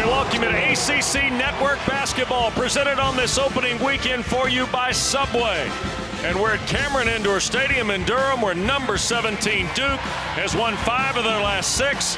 welcome you to ACC Network Basketball, presented on this opening weekend for you by Subway. And we're at Cameron Indoor Stadium in Durham, where number 17 Duke has won 5 of their last 6.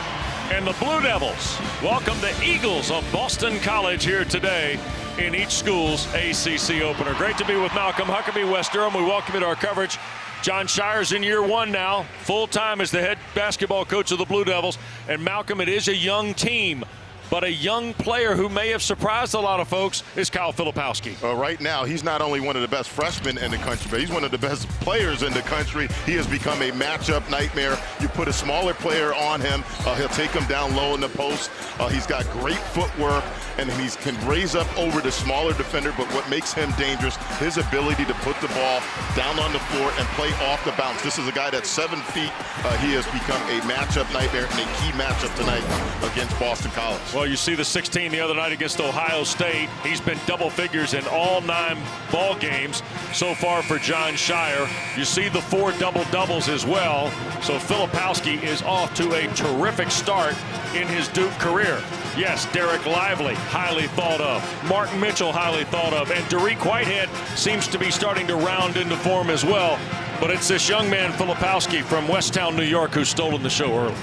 And the Blue Devils welcome the Eagles of Boston College here today in each school's ACC opener. Great to be with Malcolm Huckabee, West Durham. We welcome you to our coverage. Jon Scheyer's in year 1 now, full-time as the head basketball coach of the Blue Devils. And Malcolm, it is a young team, but a young player who may have surprised a lot of folks is Kyle Filipowski. Right now, he's not only one of the best freshmen in the country, but he's one of the best players in the country. He has become a matchup nightmare. You put a smaller player on him, he'll take him down low in the post. He's got great footwork, and he can raise up over the smaller defender, but what makes him dangerous, his ability to put the ball down on the floor and play off the bounce. This is a guy that's 7 feet. He has become a matchup nightmare and a key matchup tonight against Boston College. Well, you see the 16 the other night against Ohio State. He's been double figures in all 9 ball games so far for Jon Scheyer. You see the 4 double-doubles as well. So Filipowski is off to a terrific start in his Duke career. Yes, Derek Lively, highly thought of. Martin Mitchell, highly thought of. And Dariq Whitehead seems to be starting to round into form as well. But it's this young man, Filipowski, from Westtown, New York, who's stolen the show early.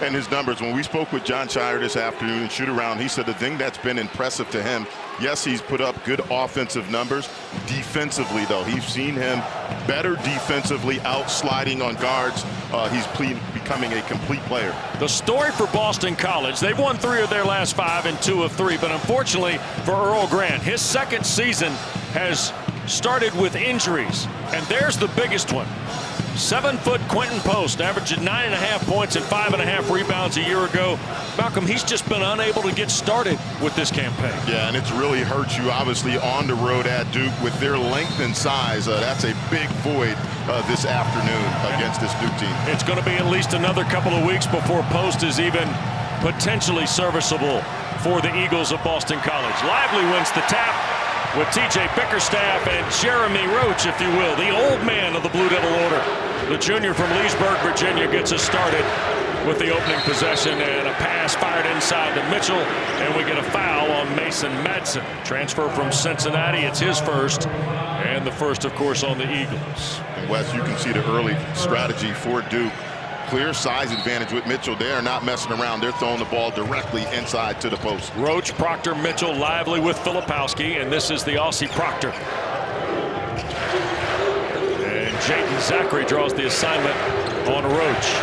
And his numbers, when we spoke with Jon Scheyer this afternoon in shoot around, he said the thing that's been impressive to him, yes, he's put up good offensive numbers. Defensively, though, he's seen him better defensively, out sliding on guards. He's becoming a complete player. The story for Boston College, they've won 3 of their last 5 and 2 of 3, but unfortunately for Earl Grant, his second season has started with injuries, and there's the biggest one. 7-foot Quentin Post, averaging 9.5 points and 5.5 rebounds a year ago. Malcolm, he's just been unable to get started with this campaign. Yeah, and it's really hurt you, obviously, on the road at Duke with their length and size. That's a big void this afternoon against this Duke team. It's going to be at least another couple of weeks before Post is even potentially serviceable for the Eagles of Boston College. Lively wins the tap with T.J. Bickerstaff and Jeremy Roach, if you will, the old man of the Blue Devil order. The junior from Leesburg, Virginia, gets us started with the opening possession, and a pass fired inside to Mitchell, and we get a foul on Mason Madsen. Transfer from Cincinnati, it's his first, and the first, of course, on the Eagles. And Wes, you can see the early strategy for Duke. Clear size advantage with Mitchell. They are not messing around. They're throwing the ball directly inside to the post. Roach, Proctor, Mitchell, Lively with Filipowski, and this is the Aussie Proctor. And Jaden Zachary draws the assignment on Roach.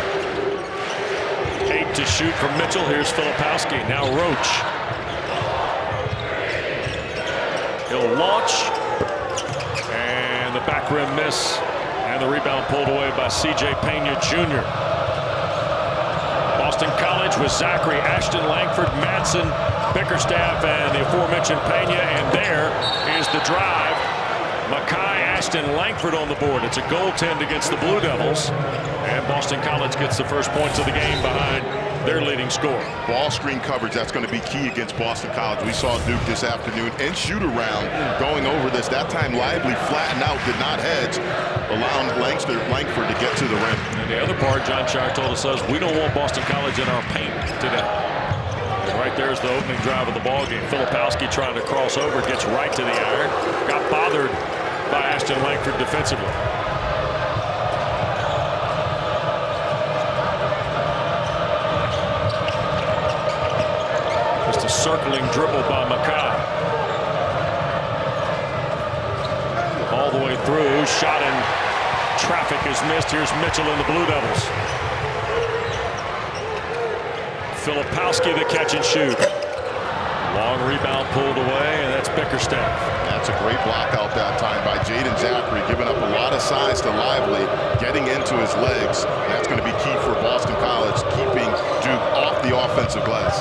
8 to shoot from Mitchell. Here's Filipowski. Now Roach. He'll launch. And the back rim miss. And the rebound pulled away by C.J. Pena Jr. Boston College with Zachary, Ashton, Langford, Madsen, Bickerstaff, and the aforementioned Pena. And there is the drive. Makai, Ashton, Langford on the board. It's a goaltend against the Blue Devils. And Boston College gets the first points of the game behind their leading scorer. Ball screen coverage, that's going to be key against Boston College. We saw Duke this afternoon and shoot around going over this. That time Lively flattened out, did not hedge, allowing Langford to get to the rim. And the other part, Jon Scheyer told us, we don't want Boston College in our paint today. And right there's the opening drive of the ball game. Filipowski trying to cross over, gets right to the iron. Got bothered by Ashton Langford defensively. Just a circling dribble by Makai. All the way through, shot in traffic is missed. Here's Mitchell and the Blue Devils. Filipowski the catch and shoot. Long rebound pulled away, and that's Bickerstaff. That's a great block out that time by Jaden Zachary, giving up a lot of size to Lively, getting into his legs. That's going to be key for Boston College, keeping Duke off the offensive glass.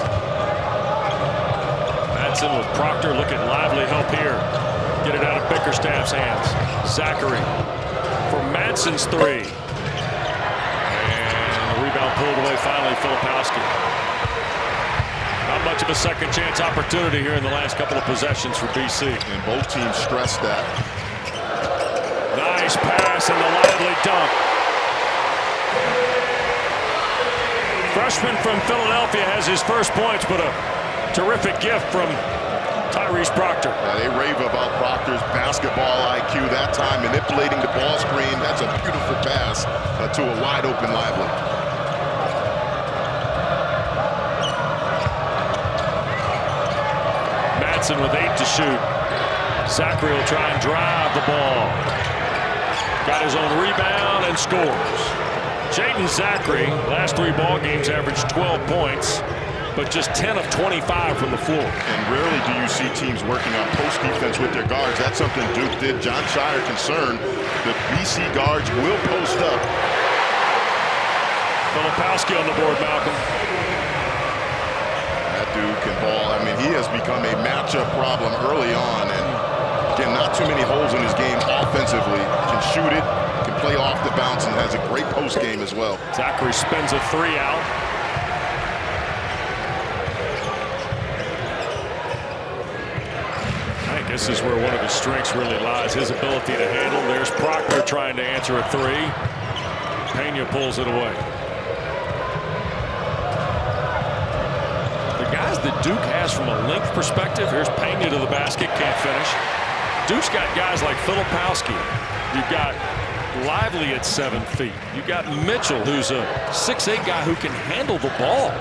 Madsen with Proctor. Look at Lively help here. Get it out of Bickerstaff's hands. Zachary for Madsen's 3. And the rebound pulled away finally, Filipowski. Not much of a second chance opportunity here in the last couple of possessions for BC. And both teams stressed that. Nice pass and the Lively dunk. Freshman from Philadelphia has his first points, but a Terrific gift from Tyrese Proctor. They rave about Proctor's basketball IQ. That time manipulating the ball screen. That's a beautiful pass to a wide open Lively. Madsen with 8 to shoot. Zachary will try and drive the ball. Got his own rebound and scores. Jaden Zachary, last 3 ball games, averaged 12 points, but just 10 of 25 from the floor. And rarely do you see teams working on post defense with their guards. That's something Duke did. Jon Scheyer concerned that BC guards will post up. Filipowski on the board, Malcolm. That dude can ball. I mean, he has become a matchup problem early on. And again, not too many holes in his game offensively. Can shoot it, can play off the bounce, and has a great post game as well. Zachary spins a 3 out. This is where one of his strengths really lies, his ability to handle. There's Proctor trying to answer a 3. Pena pulls it away. The guys that Duke has from a length perspective, here's Pena to the basket, can't finish. Duke's got guys like Filipowski. You've got Lively at 7 feet. You've got Mitchell, who's a 6'8" guy who can handle the ball.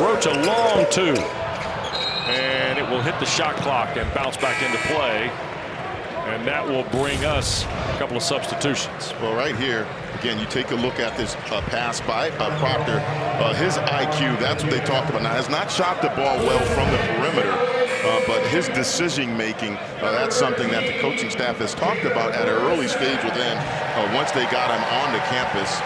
Roach a long 2. And it will hit the shot clock and bounce back into play. And that will bring us a couple of substitutions. Well, right here, again, you take a look at this pass by Proctor. His IQ, that's what they talked about. Now, has not shot the ball well from the perimeter, but his decision-making, that's something that the coaching staff has talked about at an early stage with him once they got him on the campus.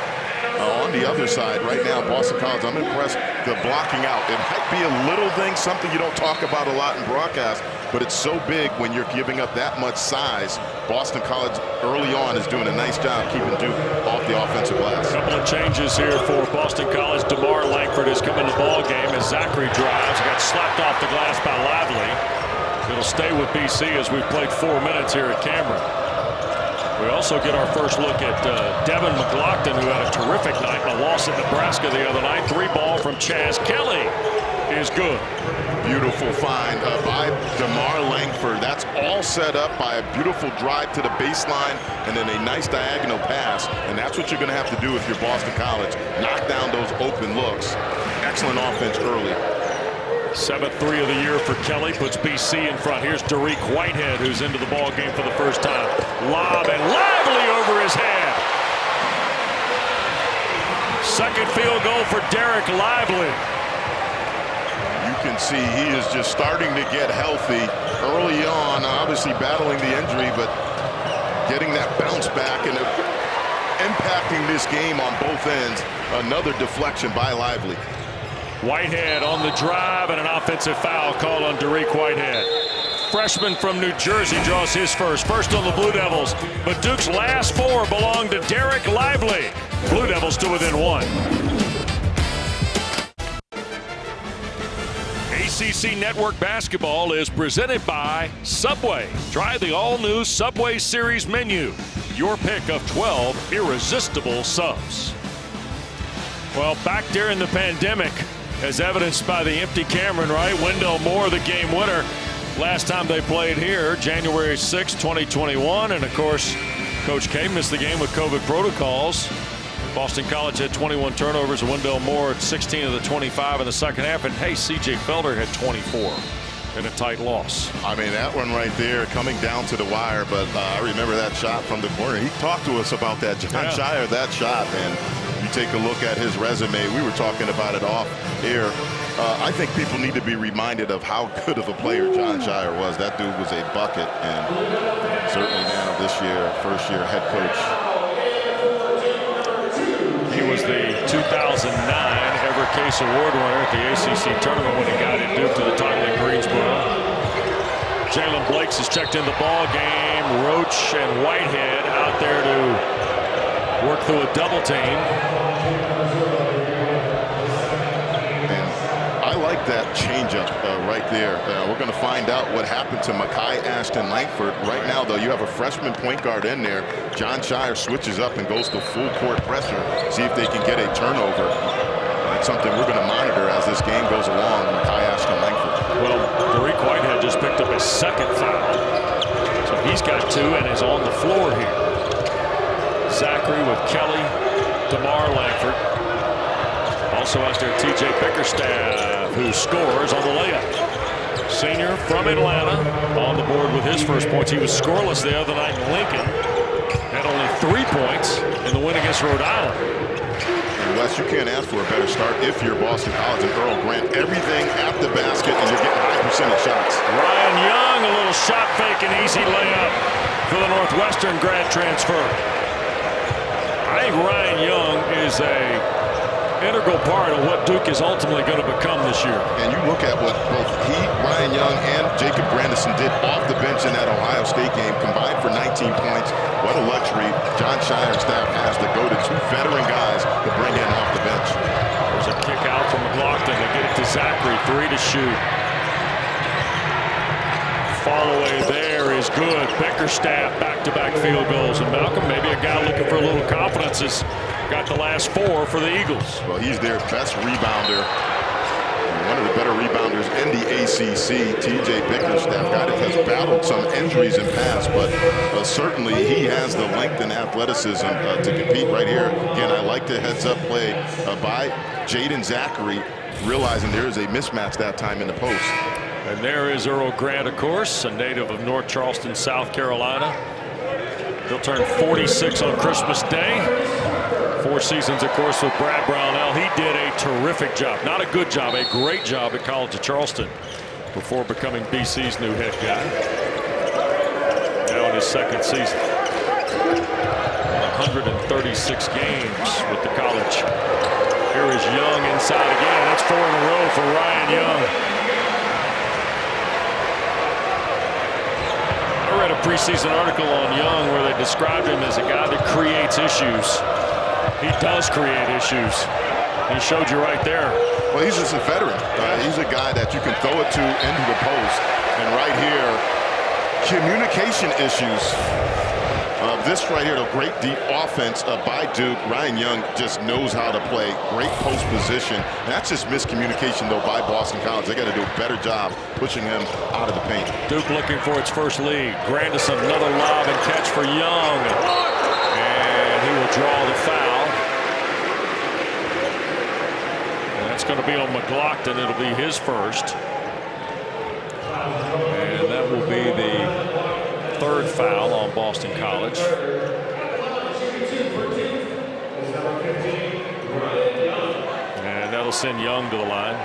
On the other side, right now, Boston College, I'm impressed the blocking out. It might be a little thing, something you don't talk about a lot in broadcast, but it's so big when you're giving up that much size. Boston College early on is doing a nice job keeping Duke off the offensive glass. A couple of changes here for Boston College. DeMar Langford has come in the ball game as Zachary drives. Got slapped off the glass by Lively. It'll stay with BC as we've played 4 minutes here at Cameron. We also get our first look at Devin McLaughlin, who had a terrific night in a loss at Nebraska the other night. 3 ball from Chaz Kelly is good. Beautiful find by DeMar Langford. That's all set up by a beautiful drive to the baseline and then a nice diagonal pass. And that's what you're going to have to do if you're Boston College. Knock down those open looks. Excellent offense early. 7th 3 of the year for Kelly, puts BC in front. Here's Dariq Whitehead, who's into the ball game for the first time. Lob and Lively over his head. Second field goal for Derek Lively. You can see he is just starting to get healthy early on, obviously battling the injury, but getting that bounce back and impacting this game on both ends. Another deflection by Lively. Whitehead on the drive and an offensive foul called on Dariq Whitehead. Freshman from New Jersey draws his first on the Blue Devils, but Duke's last 4 belong to Derek Lively. Blue Devils to within 1. ACC Network Basketball is presented by Subway. Try the all-new Subway Series menu. Your pick of 12 irresistible subs. Well, back during the pandemic, as evidenced by the empty Cameron, right? Wendell Moore, the game winner. Last time they played here, January 6, 2021. And, of course, Coach K missed the game with COVID protocols. Boston College had 21 turnovers. Wendell Moore at 16 of the 25 in the second half. And, hey, C.J. Felder had 24 in a tight loss. I mean, that one right there coming down to the wire. But I remember that shot from the corner. He talked to us about that, Jon Scheyer, that shot, man. You take a look at his resume. We were talking about it off air. I think people need to be reminded of how good of a player Jon Scheyer was. That dude was a bucket, and certainly now this year, first-year head coach. He was the 2009 Everett Case Award winner at the ACC tournament when he guided Duke to the title in Greensboro. Jalen Blakes has checked in the ball game. Roach and Whitehead out there to work through a double team. And I like that changeup right there. We're going to find out what happened to Makai Ashton Langford. Right now, though, you have a freshman point guard in there. Jon Scheyer switches up and goes to full court pressure. See if they can get a turnover. That's something we're going to monitor as this game goes along. Makai Ashton Langford. Well, Dariq Whitehead just picked up his second foul. So he's got 2 and is on the floor here. Zachary with Kelly, DeMar Langford. Also out there, TJ Bickerstaff, who scores on the layup. Senior from Atlanta on the board with his first points. He was scoreless the other night in Lincoln. Had only 3 points in the win against Rhode Island. Wes, you can't ask for a better start if you're Boston College and Earl Grant. Everything at the basket, and you're getting high percentage shots. Ryan Young, a little shot fake and easy layup for the Northwestern grad transfer. I think Ryan Young is a integral part of what Duke is ultimately going to become this year. And you look at what both Ryan Young, and Jacob Grandison did off the bench in that Ohio State game, combined for 19 points. What a luxury John Shire's staff has to go to 2 veteran guys to bring in off the bench. There's a kick out from McLaughlin. They get it to Zachary, 3 to shoot. Fall away there is good. Bickerstaff back-to-back field goals. And Malcolm, maybe a guy looking for a little confidence, has got the last 4 for the Eagles. Well, he's their best rebounder. One of the better rebounders in the ACC, TJ Bickerstaff, guy that has battled some injuries in past, but certainly he has the length and athleticism to compete right here. Again, I like the heads-up play by Jaden Zachary, realizing there is a mismatch that time in the post. And there is Earl Grant, of course, a native of North Charleston, South Carolina. He'll turn 46 on Christmas Day. 4 seasons, of course, with Brad Brownell. He did a terrific job. Not a good job, a great job at College of Charleston before becoming BC's new head guy. Now in his 2nd season. 136 games with the college. Here is Young inside again. That's 4 in a row for Ryan Young. I read a preseason article on Young where they described him as a guy that creates issues. He does create issues. He showed you right there. Well, he's just a veteran. He's a guy that you can throw it to into the post. And right here, communication issues. This right here, the great deep offense by Duke. Ryan Young just knows how to play. Great post position. And that's just miscommunication, though, by Boston College. They got to do a better job pushing him out of the paint. Duke looking for its first lead. Grandison, another lob and catch for Young. And he will draw the foul. It's going to be on McLaughlin. It'll be his first. And that will be the 3rd foul on Boston College. And that'll send Young to the line.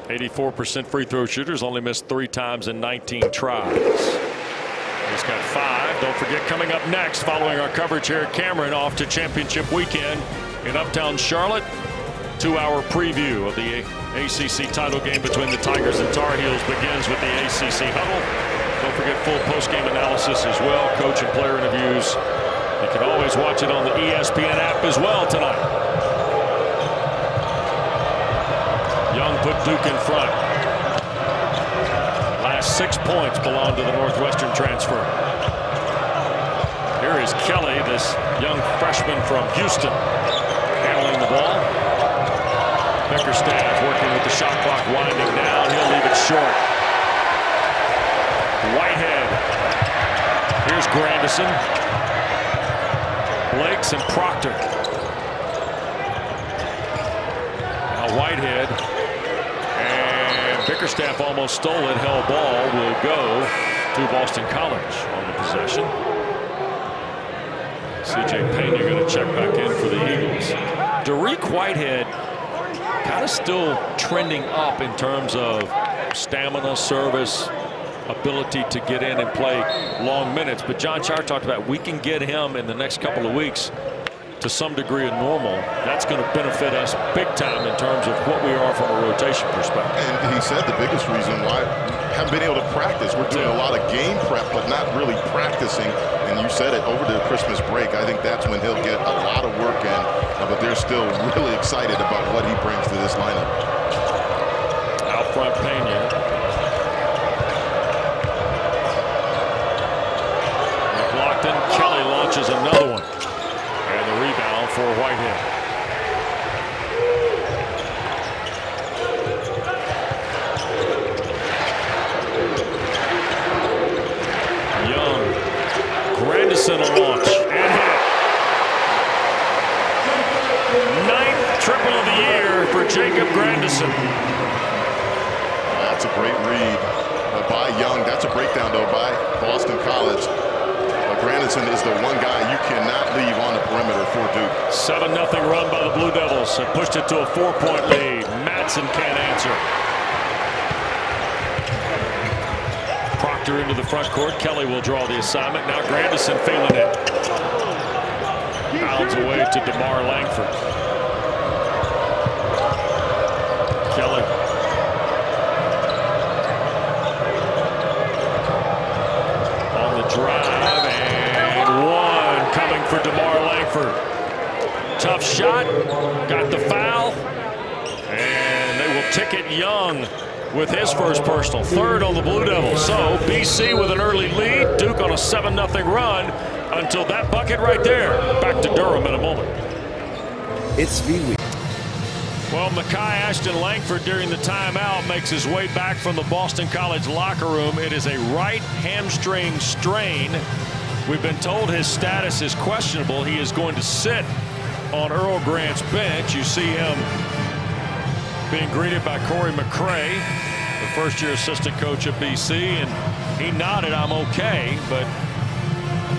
84% free throw shooters, only missed 3 times in 19 tries. He's got 5. Don't forget, coming up next, following our coverage here at Cameron, off to championship weekend in Uptown Charlotte. 2-hour preview of the ACC title game between the Tigers and Tar Heels begins with the ACC Huddle. Don't forget full post-game analysis as well, coach and player interviews. You can always watch it on the ESPN app as well tonight. Young put Duke in front. Last 6 points belong to the Northwestern transfer. Here is Kelly, this young freshman from Houston, handling the ball. Bickerstaff working with the shot clock winding down. He'll leave it short. Whitehead. Here's Grandison. Blakes and Proctor. Now Whitehead. And Bickerstaff almost stole it. Held ball will go to Boston College on the possession. C.J. Pena going to check back in for the Eagles. Dariq Whitehead kind of still trending up in terms of stamina, service, ability to get in and play long minutes. But John Shire talked about we can get him in the next couple of weeks to some degree of normal. That's going to benefit us big time in terms of what we are from a rotation perspective. And he said the biggest reason why we haven't been able to practice. We're doing a lot of game prep, but not really practicing. And you said it, over the Christmas break, I think that's when he'll get a lot of work in. But they're still really excited about what he brings to this lineup. Out front, Pena. McLaughlin, Kelly launches another one. And the rebound for Whitehead. for Jacob Grandison. That's a great read by Young. That's a breakdown, though, by Boston College. Grandison is the one guy you cannot leave on the perimeter for Duke. 7-0 run by the Blue Devils. They pushed it to a 4-point lead. Madsen can't answer. Proctor into the front court. Kelly will draw the assignment. Now Grandison feeling it. Bounds away to DeMar Langford. Kelly. On the drive. For DeMar Langford. Tough shot. Got the foul. And they will ticket Young with his first personal. Third on the Blue Devils. So BC with an early lead. Duke on a 7-0 run until that bucket right there. Back to Durham in a moment. It's V-Week. Well, Mekhi Ashton Langford during the timeout makes his way back from the Boston College locker room. It is a right hamstring strain. We've been told his status is questionable. He is going to sit on Earl Grant's bench. You see him being greeted by Corey McCray, the first-year assistant coach at BC, and he nodded, "I'm okay," but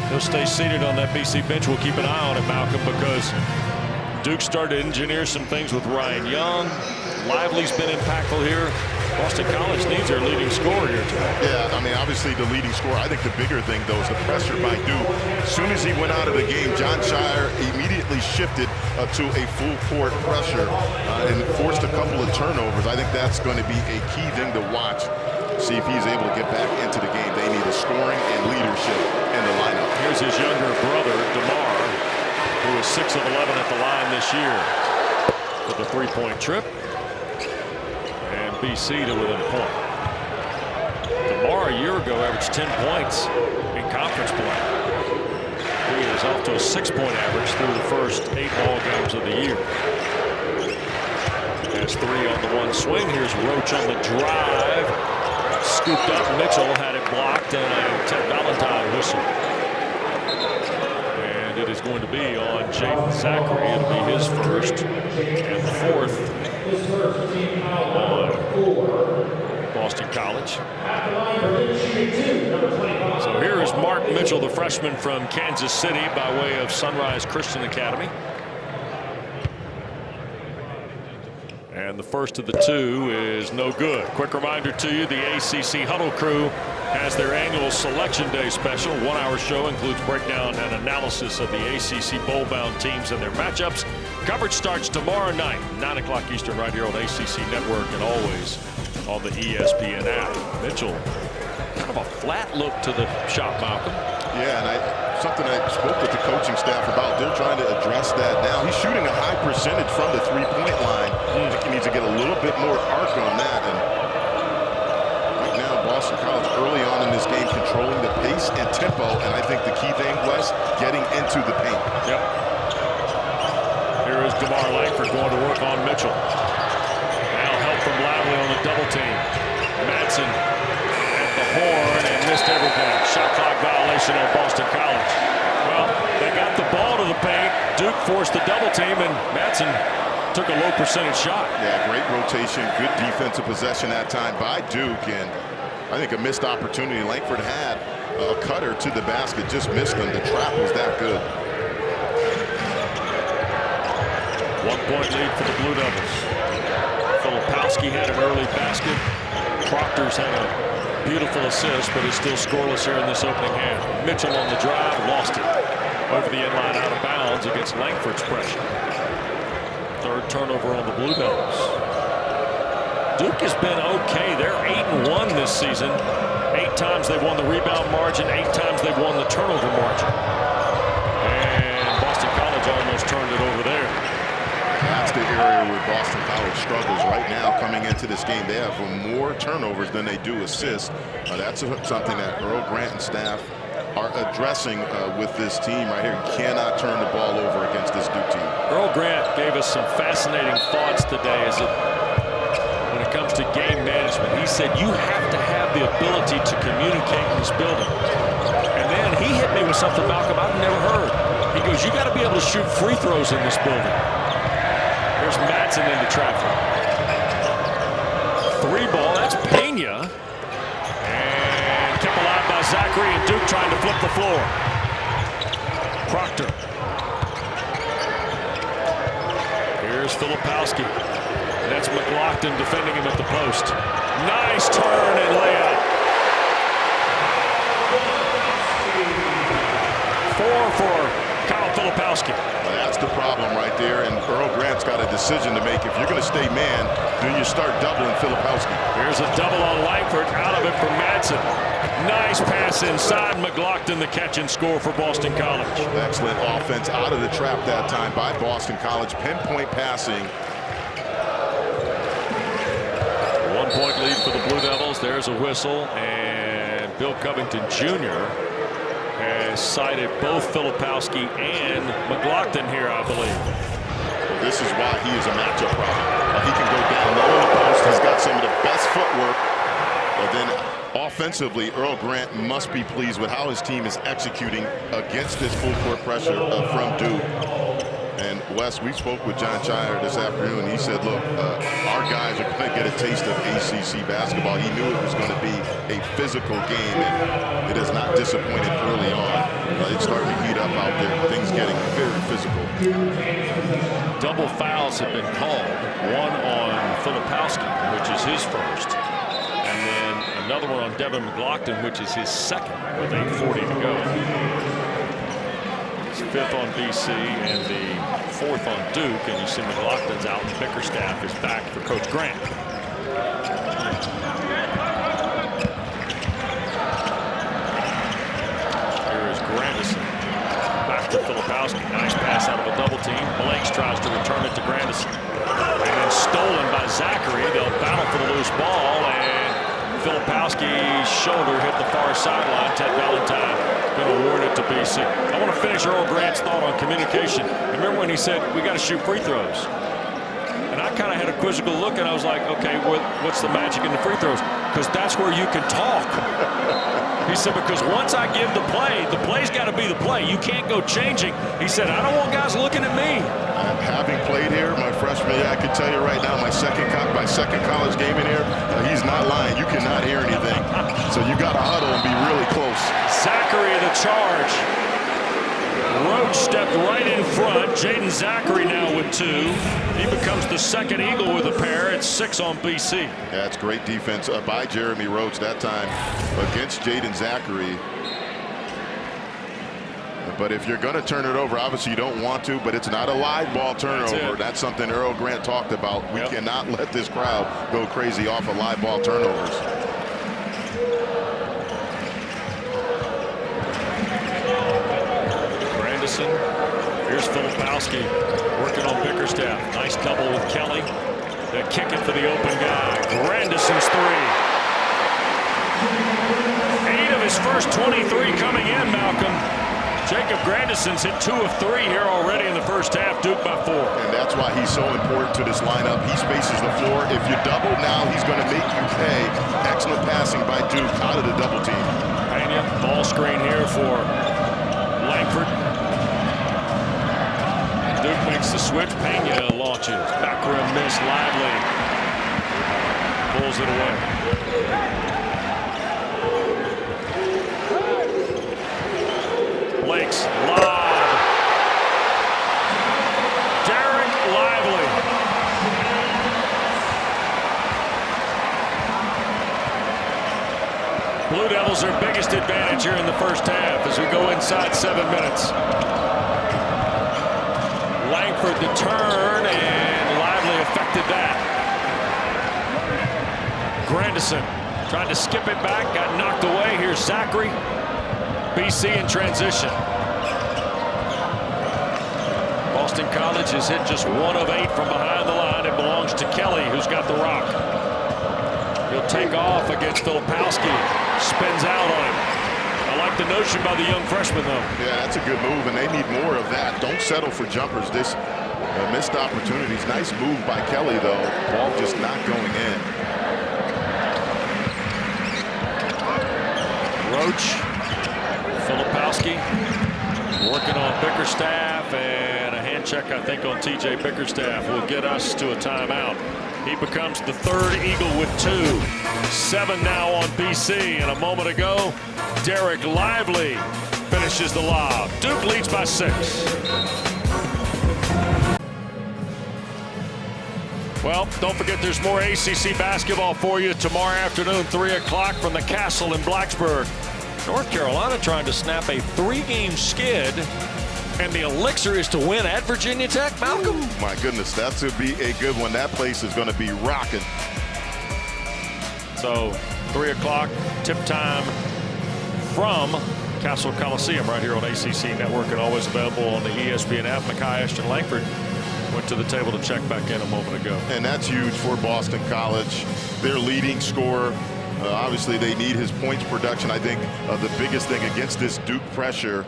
he'll stay seated on that BC bench. We'll keep an eye on it, Malcolm, because Duke started to engineer some things with Ryan Young. Lively's been impactful here. Boston College needs their leading scorer here tonight. Yeah, I mean, obviously the leading scorer. I think the bigger thing, though, is the pressure by Duke. As soon as he went out of the game, Jon Scheyer immediately shifted to a full-court pressure and forced a couple of turnovers. I think that's going to be a key thing to watch. See if he's able to get back into the game. They need a scoring and leadership in the lineup. Here's his younger brother, DeMar, who is 6 of 11 at the line this year with a three-point trip. And BC to within a point. DeMar a year ago averaged 10 points in conference play. He is off to a 6-point average through the first 8 ball games of the year. Has 3 on the one swing. Here's Roach on the drive. Scooped up. Mitchell had it blocked, and a Ted Valentine whistle. And it is going to be on Jaden Zachary. It'll be his first and the fourth on Boston College. So here is Mark Mitchell, the freshman from Kansas City by way of Sunrise Christian Academy. And the first of the 2 is no good. Quick reminder to you, the ACC Huddle Crew has their annual Selection Day special. 1-hour show includes breakdown and analysis of the ACC bowl-bound teams and their matchups. Coverage starts tomorrow night, 9 o'clock Eastern, right here on ACC Network and always on the ESPN app. Mitchell, kind of a flat look to the shot, Malcolm. Yeah, and something I spoke with the coaching staff about. They're trying to address that now. He's shooting a high percentage from the three-point line. I think he needs to get a little bit more arc on that. And right now, Boston College early on in this game controlling the pace and tempo. And I think the key thing, Wes, getting into the paint. Yep. Here is DeMar Langford going to work on Mitchell. Now help from Lively on the double team. Madsen at the horn and missed everything. Shot clock violation on Boston College. Well, they got the ball to the paint. Duke forced the double team, and Madsen took a low percentage shot. Yeah, great rotation, good defensive possession that time by Duke, and I think a missed opportunity. Langford had a cutter to the basket, just missed him. The trap was that good. 1-point lead for the Blue Devils. Filipowski had an early basket. Proctor's had a beautiful assist, but is still scoreless here in this opening half. Mitchell on the drive, lost it. Over the inline, out of bounds against Langford's pressure. Third turnover on the Blue Devils. Duke has been okay. They're 8-1 this season. 8 times they've won the rebound margin. 8 times they've won the turnover margin. And Boston College almost turned it over there. That's the area where Boston College struggles right now coming into this game. They have more turnovers than they do assists. That's something that Earl Grant and staff are addressing with this team right here. You cannot turn the ball over against this Duke team. Earl Grant gave us some fascinating thoughts today when it comes to game management. He said you have to have the ability to communicate in this building. And then he hit me with something, Malcolm, I've never heard. He goes, you got to be able to shoot free throws in this building. Here's Madsen into traffic. 3 ball. That's Pena. And kept alive by Zachary, and Duke trying to flip the floor. Proctor. Here's Filipowski. That's McLaughlin defending him at the post. Nice turn and layup. 4 for Kyle Filipowski. That's the problem right there, and Earl Grant's got a decision to make. If you're going to stay man, do you start doubling Filipowski? Here's a double on Langford. Out of it for Madsen. Nice pass inside. McLaughlin the catch and score for Boston College. Excellent offense out of the trap that time by Boston College. Pinpoint passing. 1-point lead for the Blue Devils. There's a whistle, and Bill Covington Jr. has cited both Filipowski and McLaughlin here, I believe. Well, this is why he is a matchup problem. He can go down low in the post. He's got some of the best footwork. But then offensively, Earl Grant must be pleased with how his team is executing against this full court pressure from Duke. And Wes, we spoke with John Chire this afternoon. He said, look, our guys are going to get a taste of ACC basketball. He knew it was going to be a physical game, and it has not disappointed early on. It's starting to heat up out there. Things getting very physical. Double fouls have been called. One on Filipowski, which is his first. And then another one on Devin McLaughlin, which is his second, with 8:40 to go. It's 5th on BC and the 4th on Duke, and you see McLaughlin's out, and Bickerstaff is back for Coach Grant. Here is Grandison. Back to Filipowski. Nice pass out of a double team. Blakes tries to return it to Grandison. And then stolen by Zachary. They'll battle for the loose ball, and Filipowski's shoulder hit the far sideline. Ted Valentine going to award it to BC. I want to finish Earl Grant's thought on communication. Remember when he said, we got to shoot free throws? And I kind of had a quizzical look, and I was like, okay, what's the magic in the free throws? Because that's where you can talk. He said, because once I give the play's got to be the play. You can't go changing. He said, I don't want guys looking at me. Having played here my freshman year, I can tell you right now, my second college game in here, he's not lying. You cannot hear anything. So you got to huddle and be really close. Zachary the charge. Roach stepped right in front. Jaden Zachary now with 2. He becomes the second Eagle with a pair. It's 6 on BC. That's great defense by Jeremy Roach that time against Jaden Zachary. But if you're going to turn it over, obviously you don't want to, but it's not a live ball turnover. That's something Earl Grant talked about. We cannot let this crowd go crazy off of live ball turnovers. Grandison. Here's Filipowski working on Bickerstaff. Nice double with Kelly. They kick it for the open guy. Grandison's 3. 8 of his first 23 coming in, Malcolm. Jacob Grandison's hit 2 of 3 here already in the first half. Duke by 4. And that's why he's so important to this lineup. He spaces the floor. If you double now, he's going to make you pay. Excellent passing by Duke out of the double team. Pena, ball screen here for Langford. Duke makes the switch. Pena launches. Back rim miss. Lively pulls it away. Blake's lob. Derek Lively. Blue Devils their biggest advantage here in the first half as we go inside 7 minutes. Langford the turn, and Lively affected that. Grandison tried to skip it back, got knocked away. Here's Zachary. BC in transition. Boston College has hit just 1 of 8 from behind the line. It belongs to Kelly, who's got the rock. He'll take off against Filipowski. Spins out on him. I like the notion by the young freshman, though. Yeah, that's a good move, and they need more of that. Don't settle for jumpers. This missed opportunities. Nice move by Kelly, though. Ball just not going in. Roach. Filipowski working on Bickerstaff, and a hand check, I think, on T.J. Bickerstaff will get us to a timeout. He becomes the third Eagle with 2. 7 now on BC. And a moment ago, Derek Lively finishes the lob. Duke leads by 6. Well, don't forget there's more ACC basketball for you tomorrow afternoon, 3 o'clock from the Castle in Blacksburg. North Carolina trying to snap a 3-game skid, and the elixir is to win at Virginia Tech. Malcolm? My goodness, that would be a good one. That place is going to be rocking. So 3 o'clock tip time from Castle Coliseum right here on ACC Network and always available on the ESPN app. Mekhi Ashton Langford went to the table to check back in a moment ago. And that's huge for Boston College. Their leading scorer. Obviously, they need his points production. I think the biggest thing against this Duke pressure,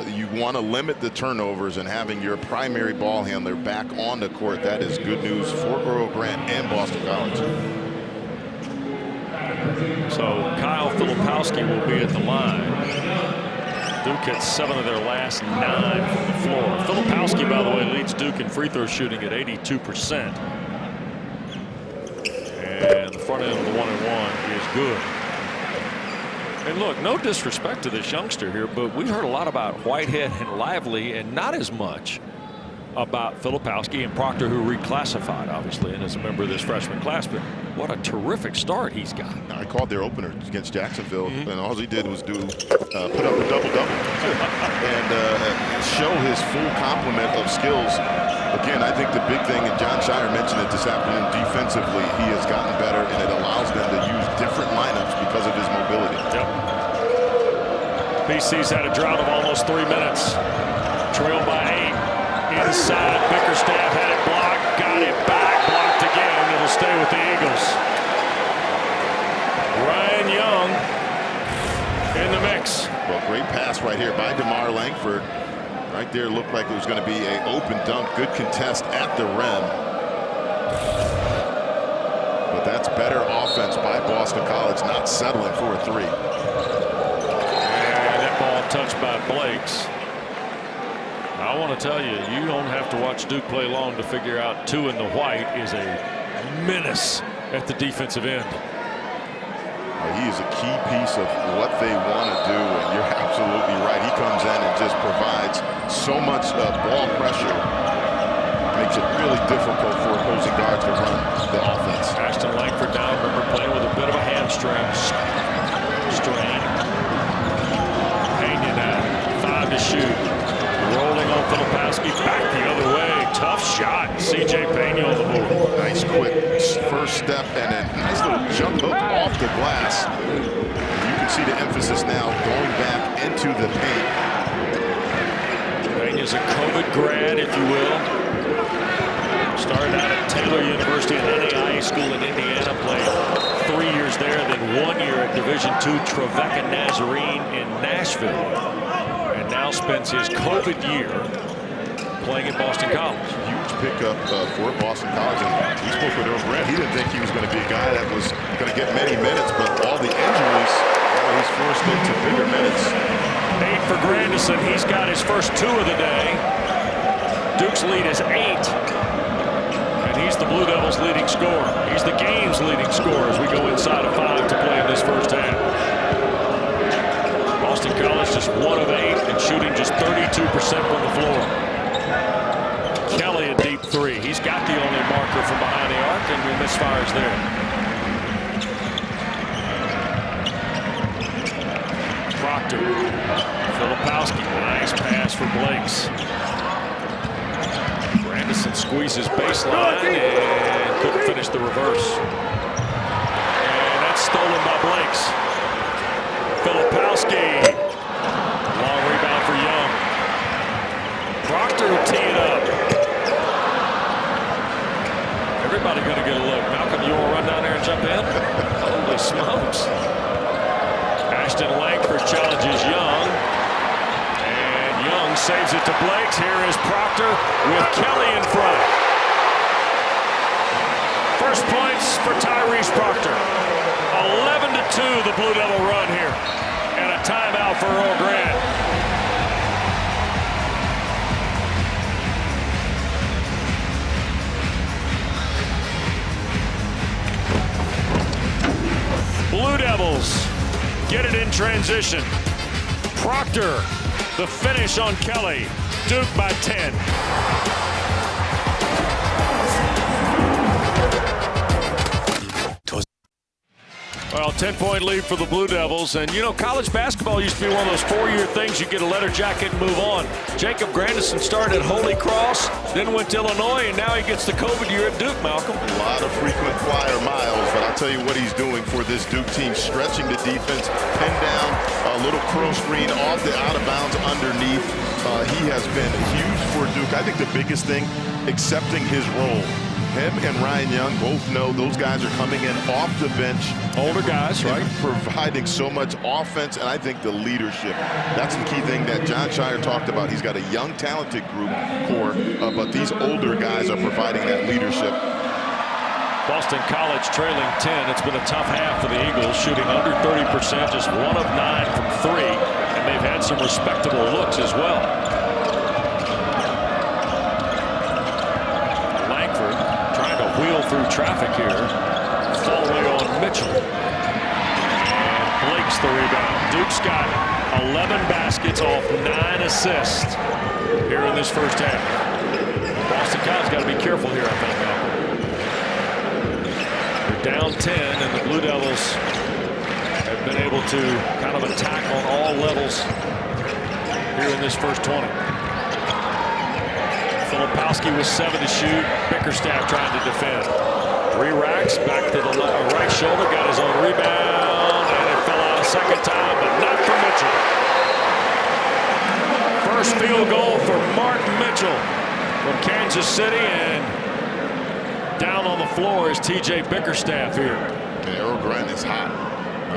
you want to limit the turnovers, and having your primary ball handler back on the court, that is good news for Earl Grant and Boston College. So Kyle Filipowski will be at the line. Duke hit 7 of their last 9 from the floor. Filipowski, by the way, leads Duke in free throw shooting at 82%. And the front end of the 1-and-1 is good. And look, no disrespect to this youngster here, but we heard a lot about Whitehead and Lively and not as much about Filipowski and Proctor, who reclassified, obviously, and is a member of this freshman class. But what a terrific start he's got. I called their opener against Jacksonville, and all he did was put up a double-double and show his full complement of skills. Again, I think the big thing, and John Shire mentioned it this afternoon, defensively, he has gotten better, and it allows them to use different lineups because of his mobility. Yep. BC's had a drought of almost 3 minutes. Trailed by 8. Inside, Bickerstaff had it blocked, got it back, blocked again. It'll stay with the Eagles. Ryan Young in the mix. Well, great pass right here by DeMar Langford. Right there looked like it was going to be an open dunk. Good contest at the rim. But that's better offense by Boston College, not settling for a 3. And that ball touched by Blakes. I want to tell you, you don't have to watch Duke play long to figure out 2 in the white is a menace at the defensive end. He is a key piece of what they want to do, and you're absolutely right. He comes in and just provides so much ball pressure. Makes it really difficult for opposing guards to run the offense. Ashton Langford now, remember, playing with a bit of a hamstring strain. Pena now, 5 to shoot. Rolling on Filipowski, back the other way. Tough shot. C.J. Pena on the board. Nice quick first step and a nice little jump hook off the glass. You can see the emphasis now going back into the paint. Pena's a COVID grad, if you will. Started out at Taylor University and NAIA school in Indiana. Played 3 years there, then 1 year at Division II Trevecca Nazarene in Nashville. Now spends his COVID year playing at Boston College. Huge pickup for Boston College. And we spoke with Earl Grant. He didn't think he was going to be a guy that was going to get many minutes, but all the injuries, he's forced into bigger minutes. 8 for Grandison. He's got his first 2 of the day. Duke's lead is 8. And he's the Blue Devils' leading scorer. He's the game's leading scorer as we go inside of 5 to play in this first half. Boston College just 1 of 8 and shooting just 32% from the floor. Kelly a deep 3. He's got the only marker from behind the arc, and we misfires there. Proctor. Filipowski. Nice pass for Blakes. Grandison squeezes baseline and couldn't finish the reverse. And that's stolen by Blakes. Filipowski. Long rebound for Young. Proctor will tee it up. Everybody going to get a look. Malcolm, you want to run down there and jump in? Holy smokes. Ashton Langford challenges Young. And Young saves it to Blakes. Here is Proctor with Kelly in front. First points for Tyrese Proctor. 11-2 the Blue Devil run here. And a timeout for Earl Grant. transition. Proctor, the finish on Kelly. Duke by 10. Well, 10-point lead for the Blue Devils. And, you know, college basketball used to be one of those 4-year things. You get a letter jacket and move on. Jacob Grandison started at Holy Cross, then went to Illinois, and now he gets the COVID year at Duke, Malcolm. A lot of frequent flyer miles, but I'll tell you what he's doing for this Duke team, stretching the defense, pin down, a little curl screen off the out of bounds underneath. He has been huge for Duke. I think the biggest thing, accepting his role. Him and Ryan Young both know those guys are coming in off the bench. Older guys, right? Providing so much offense, and I think the leadership. That's the key thing that John Shire talked about. He's got a young, talented core, but these older guys are providing that leadership. Boston College trailing 10. It's been a tough half for the Eagles, shooting under 30%, just 1 of 9 from 3, and they've had some respectable looks as well. Wheel through traffic here, following on Mitchell. And Blake's the rebound. Duke's got 11 baskets off 9 assists here in this first half. Boston College got to be careful here, I think, Malcolm. They're down 10, and the Blue Devils have been able to kind of attack on all levels here in this first 20. Filipowski with 7 to shoot. Bickerstaff trying to defend. 3 racks, back to the right shoulder, got his own rebound, and it fell out a second time, but not for Mitchell. First field goal for Martin Mitchell from Kansas City, and down on the floor is T.J. Bickerstaff here. And Errol Grant is hot.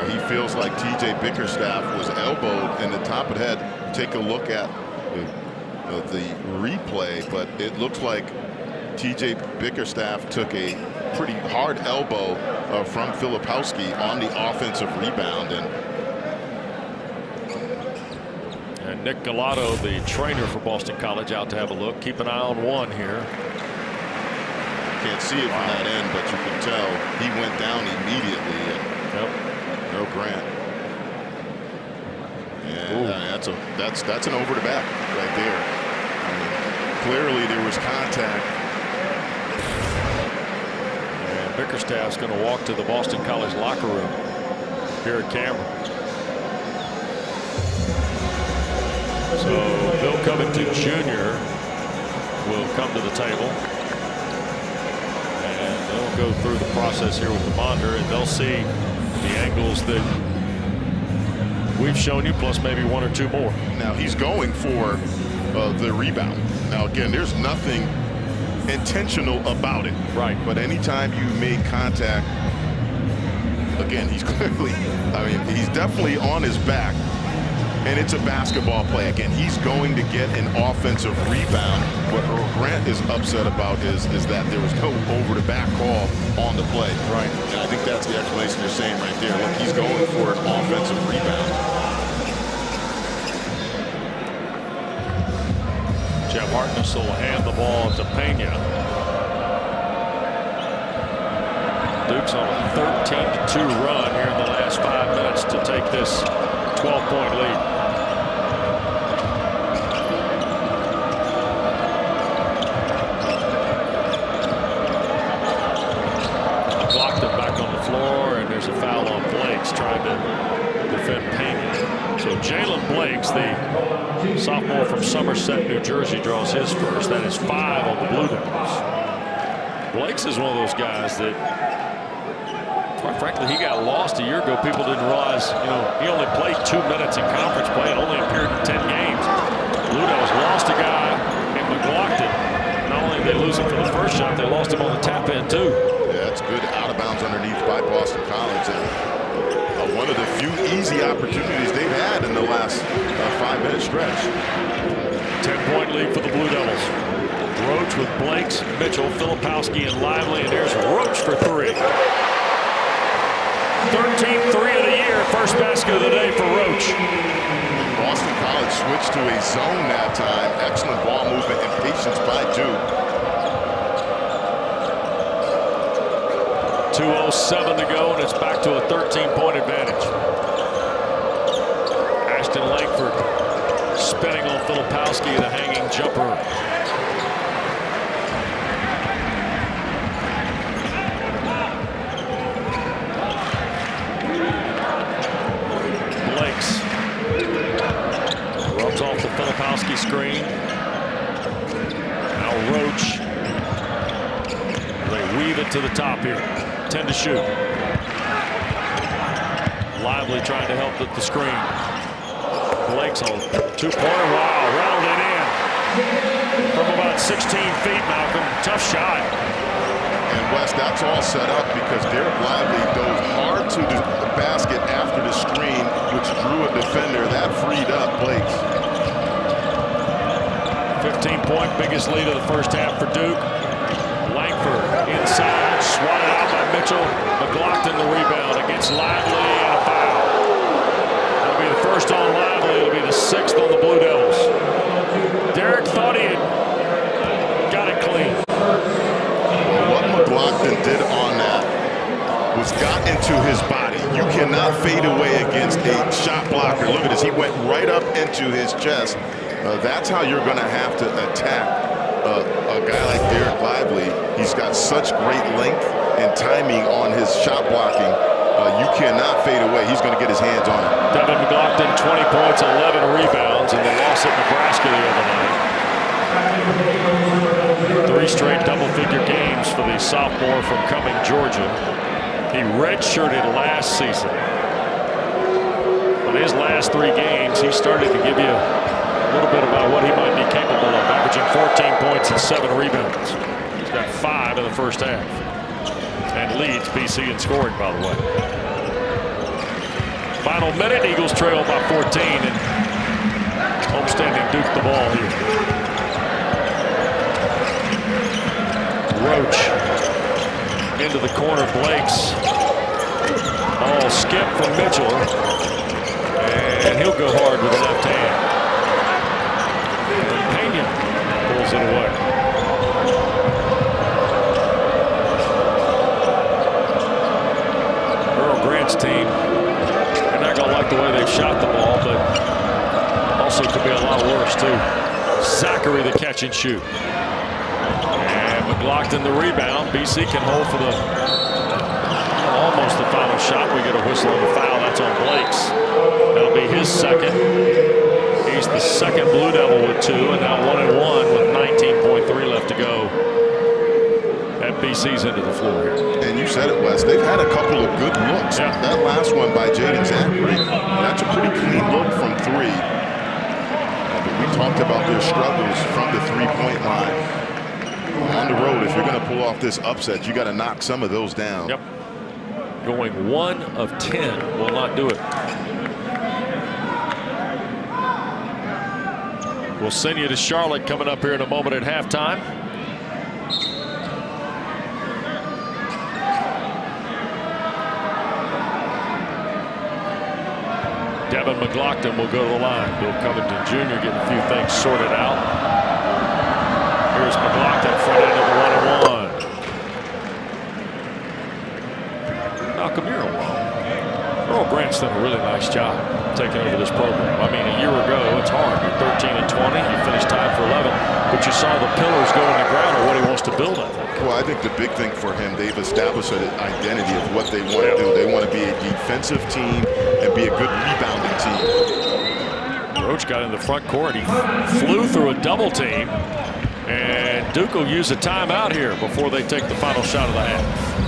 He feels like T.J. Bickerstaff was elbowed in the top of the head. Take a look at the replay, but it looks like T.J. Bickerstaff took a pretty hard elbow from Filipowski on the offensive rebound. And Nick Galato, the trainer for Boston College, out to have a look. Keep an eye on one here. Can't see it from that end, but you can tell he went down immediately. And no Grant. And that's an over the back right there. I mean, clearly there was contact. And Bickerstaff's going to walk to the Boston College locker room here at Cameron. So Bill Covington Jr. will come to the table, and they'll go through the process here with the monitor, and they'll see the angles that we've shown you, plus maybe 1 or 2 more. Now he's going for the rebound. Now again, there's nothing intentional about it. Right. But anytime you make contact, again, he's clearly, I mean, he's definitely on his back. And it's a basketball play. Again, he's going to get an offensive rebound. What Earl Grant is upset about is that there was no over-the-back call on the play. Right. And I think that's the explanation you're saying right there. Look, he's going for an offensive rebound. Jeff Hartness will hand the ball to Pena. Duke's on a 13-2 run here in the last 5 minutes to take this 12-point lead. Glockton back on the floor, and there's a foul on Blakes trying to defend Pena. So Jalen Blakes, the sophomore from Somerset, New Jersey, draws his first. That is 5 on the Blue Devils. Blakes is one of those guys that, quite frankly, he got lost a year ago. People didn't realize, you know, he only played 2 minutes in conference play and only appeared in 10 games. Blue Devils lost a guy in McGlockton. Not only did they lose him for the first shot, they lost him on the tap in too. Yeah, that's good out of bounds underneath by Boston College. And one of the few easy opportunities they've had in the last 5-minute stretch. 10-point lead for the Blue Devils. Roach with Blakes, Mitchell, Filipowski, and Lively, and there's Roach for 3. 13th 3 of the year, first basket of the day for Roach. Boston College switched to a zone that time. Excellent ball movement and patience by Duke. 2:07 to go, and it's back to a 13-point advantage. Austin Langford spinning on Filipowski, the hanging jumper. Blakes rubs off the Filipowski screen. Now Roach. They weave it to the top here. 10 to shoot. Lively trying to help at the screen. Blake's on two-pointer. Wow, rattled it in from about 16 feet, Malcolm. Tough shot. And Wes, that's all set up because Derek Lively dove hard to the basket after the screen, which drew a defender. That freed up Blakes. 15-point, biggest lead of the first half for Duke. Langford inside, swatted out by Mitchell. McLaughlin the rebound against Lively and a foul. That'll be the first on Lively. It'll be the 6th on the Blue Devils. Derek thought he had got it clean. What McLaughlin did on that was got into his body. You cannot fade away against a shot blocker. Look at this. He went right up into his chest. That's how you're going to have to attack a guy like Derek Lively. He's got such great length and timing on his shot blocking. You cannot fade away. He's going to get his hands on it. Devin McLaughlin, 20 points, 11 rebounds, and they lost at Nebraska the other night. 3 straight double-figure games for the sophomore from Cumming, Georgia. He redshirted last season. But his last 3 games, he started to give you a little bit about what he might be capable of, averaging 14 points and 7 rebounds. He's got 5 in the first half. And leads BC in scoring, by the way. Final minute, Eagles trail by 14, and homestanding Duke the ball here. Roach into the corner, Blakes. Ball skip from Mitchell, and he'll go hard with the left hand. And Pena pulls it away. Team, they're not going to like the way they've shot the ball, but also could be a lot worse too. Zachary the catch and shoot, and McLaughlin the rebound. BC can hold for the almost the final shot. We get a whistle and a foul. That's on Blakes. That'll be his second. He's the second Blue Devil with 2, and now 1-1 with 19.3 left to go. BC's into the floor here. And you said it, Wes. They've had a couple of good looks. Yeah. That last one by Jaden Zachary, that's a pretty clean look from 3. But we talked about their struggles from the 3-point line. On the road, if you're going to pull off this upset, you got to knock some of those down. Yep. Going 1 of 10 will not do it. We'll send you to Charlotte coming up here in a moment at halftime. Devin McLaughlin will go to the line. Bill Covington Jr. getting a few things sorted out. Here's McLaughlin, front end of the 1-1. Malcolm, you're alone. Earl Grant's done a really nice job taking over this program. I mean, a year ago, it's hard. You're 13-20. You finished tied for 11, but you saw the pillars go in the ground of what he wants to build, I think. Well, I think the big thing for him, they've established an identity of what they want to do. They want to be a defensive team and be a good rebounding team. Roach got in the front court. He flew through a double team, and Duke will use a timeout here before they take the final shot of the half.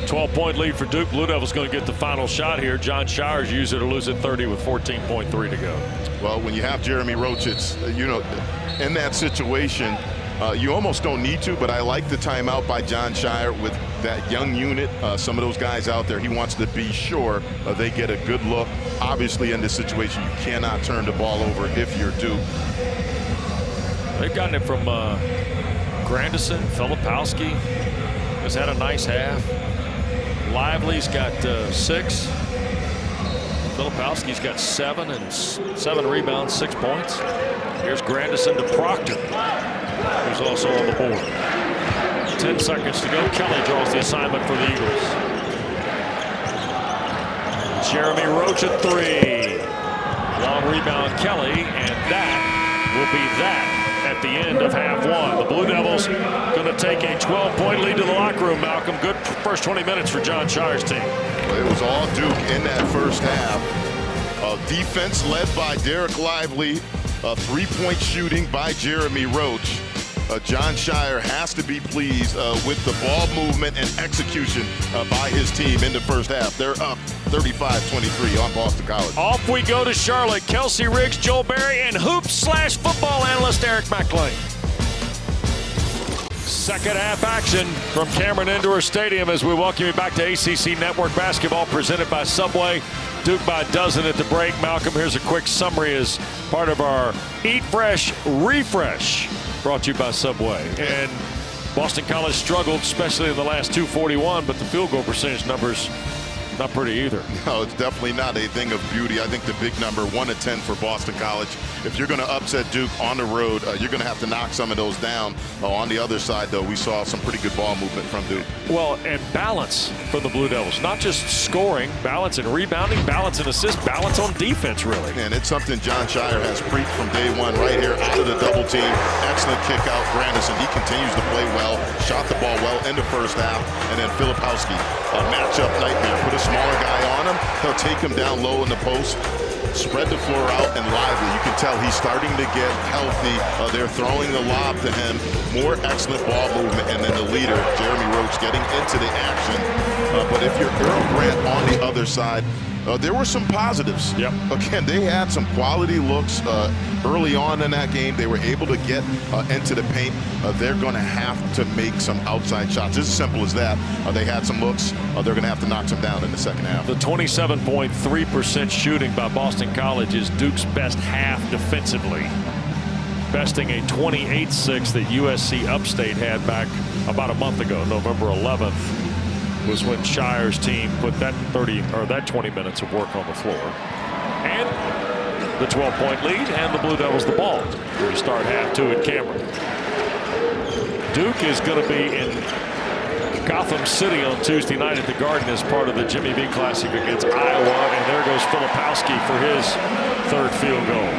12-point lead for Duke. Blue Devils going to get the final shot here. John Shires use it or lose it 30 with 14.3 to go. Well, when you have Jeremy Roach, it's, you know, in that situation, you almost don't need to, but I like the timeout by John Shire with that young unit. Some of those guys out there, he wants to be sure they get a good look. Obviously, in this situation, you cannot turn the ball over if you're Duke. They've gotten it from Grandison. Filipowski has had a nice half. Lively's got 6. Filipowski's got 7 and 7 rebounds, 6 points. Here's Grandison to Proctor, who's also on the board. 10 seconds to go. Kelly draws the assignment for the Eagles. Jeremy Roach at 3. Long rebound Kelly, and that will be that at the end of half one. The Blue Devils going to take a 12-point lead to the locker room, Malcolm. Good first 20 minutes for Jon Scheyer's team. Well, it was all Duke in that first half. Defense led by Derek Lively. Three-point shooting by Jeremy Roach. Jon Scheyer has to be pleased with the ball movement and execution by his team in the first half. They're up 35-23 on Boston College. Off we go to Charlotte. Kelsey Riggs, Joel Berry, and hoops/football analyst Eric McLean. Second half action from Cameron Indoor Stadium as we welcome you back to ACC Network Basketball presented by Subway. Duke by a dozen at the break. Malcolm, here's a quick summary as part of our Eat Fresh Refresh brought to you by Subway. And Boston College struggled, especially in the last 2:41, but the field goal percentage numbers not pretty either. No, it's definitely not a thing of beauty. I think the big number, 1 of 10 for Boston College. If you're going to upset Duke on the road, you're going to have to knock some of those down. On the other side, though, we saw some pretty good ball movement from Duke. Well, and balance for the Blue Devils. Not just scoring, balance and rebounding, balance and assist, balance on defense, really. And it's something Jon Scheyer has preached from day one right here out of the double team. Excellent kick out, Grandison. He continues to play well, shot the ball well in the first half. And then Filipowski, a matchup nightmare. Put a smaller guy on him. He'll take him down low in the post. Spread the floor out and Lively. You can tell he's starting to get healthy. They're throwing the lob to him. More excellent ball movement. And then the leader, Jeremy Roach, getting into the action. But if you're Earl Grant on the other side, there were some positives. Yep. Again, they had some quality looks early on in that game. They were able to get into the paint. They're going to have to make some outside shots. It's as simple as that. They had some looks. They're going to have to knock some down in the second half. The 27.3% shooting by Boston College is Duke's best half defensively, besting a 28-6 that USC Upstate had back about a month ago, November 11th. Was when Scheyer's team put that 20 minutes of work on the floor. And the 12-point lead and the Blue Devils the ball. Here to start half two at Cameron. Duke is going to be in Gotham City on Tuesday night at the Garden as part of the Jimmy V Classic against Iowa. And there goes Filipowski for his third field goal.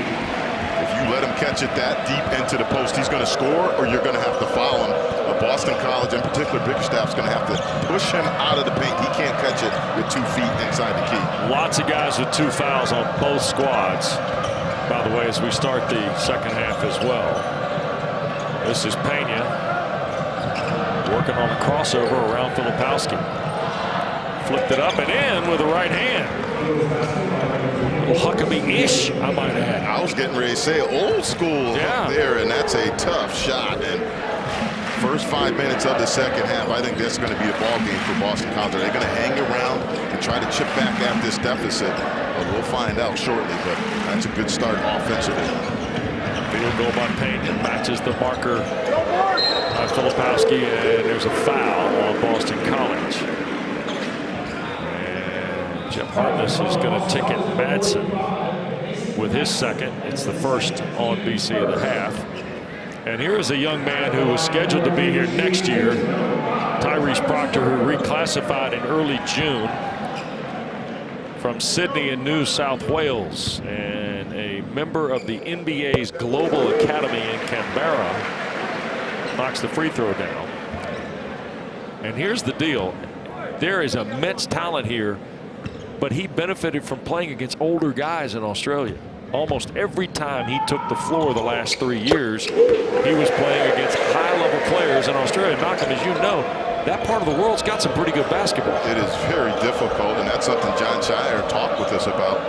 If you let him catch it that deep into the post, he's going to score or you're going to have to foul him. Boston College, in particular, Bickerstaff's going to have to push him out of the paint. He can't catch it with 2 feet inside the key. Lots of guys with 2 fouls on both squads, by the way, as we start the second half as well. This is Pena working on a crossover around Filipowski. Flipped it up and in with the right hand. A little Huckabee-ish, I might add. I was getting ready to say old school up there, and that's a tough shot. And first 5 minutes of the second half, I think that's going to be a ball game for Boston College. Are they going to hang around and try to chip back at this deficit? Well, we'll find out shortly, but that's a good start offensively. Field goal by Pena matches the marker by Filipowski, and there's a foul on Boston College. And Jeff Hartness is going to ticket Madsen with his second. It's the first on BC of the half. And here is a young man who was scheduled to be here next year, Tyrese Proctor, who reclassified in early June from Sydney in New South Wales, and a member of the NBA's Global Academy in Canberra. Knocks the free throw down. And here's the deal. There is immense talent here, but he benefited from playing against older guys in Australia. Almost every time he took the floor the last 3 years, he was playing against high-level players in Australia. Malcolm, as you know, that part of the world's got some pretty good basketball. It is very difficult, and that's something Jon Scheyer talked with us about,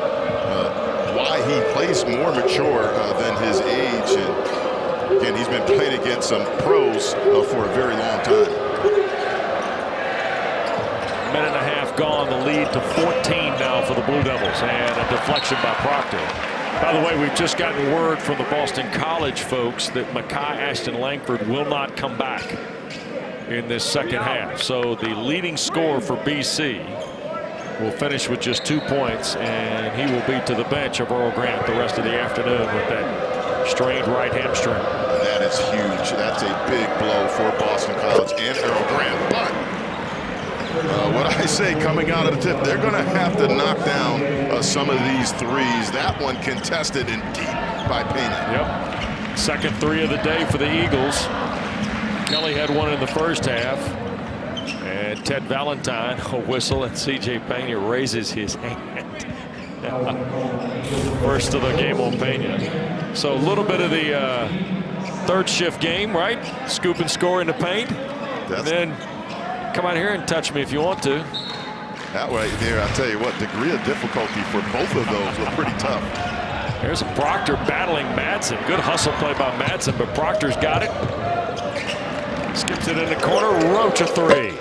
why he plays more mature than his age. And again, he's been playing against some pros for a very long time. Minute and a half gone, the lead to 14 now for the Blue Devils, and a deflection by Proctor. By the way, we've just gotten word from the Boston College folks that Makai Ashton-Langford will not come back in this second half. So the leading scorer for BC will finish with just 2 points, and he will be to the bench of Earl Grant the rest of the afternoon with that strained right hamstring. And that is huge. That's a big blow for Boston College and Earl Grant. But What I say coming out of the tip, they're going to have to knock down some of these threes. That one contested and deep by Pena. Yep. Second three of the day for the Eagles. Kelly had one in the first half. And Ted Valentine, a whistle, and C.J. Pena raises his hand. First of the game on Pena. So a little bit of the third shift game, right? Scoop and score in the paint. And then come out here and touch me if you want to. That right there, I'll tell you what, degree of difficulty for both of those were pretty tough. There's Proctor battling Madsen. Good hustle play by Madsen, but Proctor's got it. Skips it in the corner. Roach a three.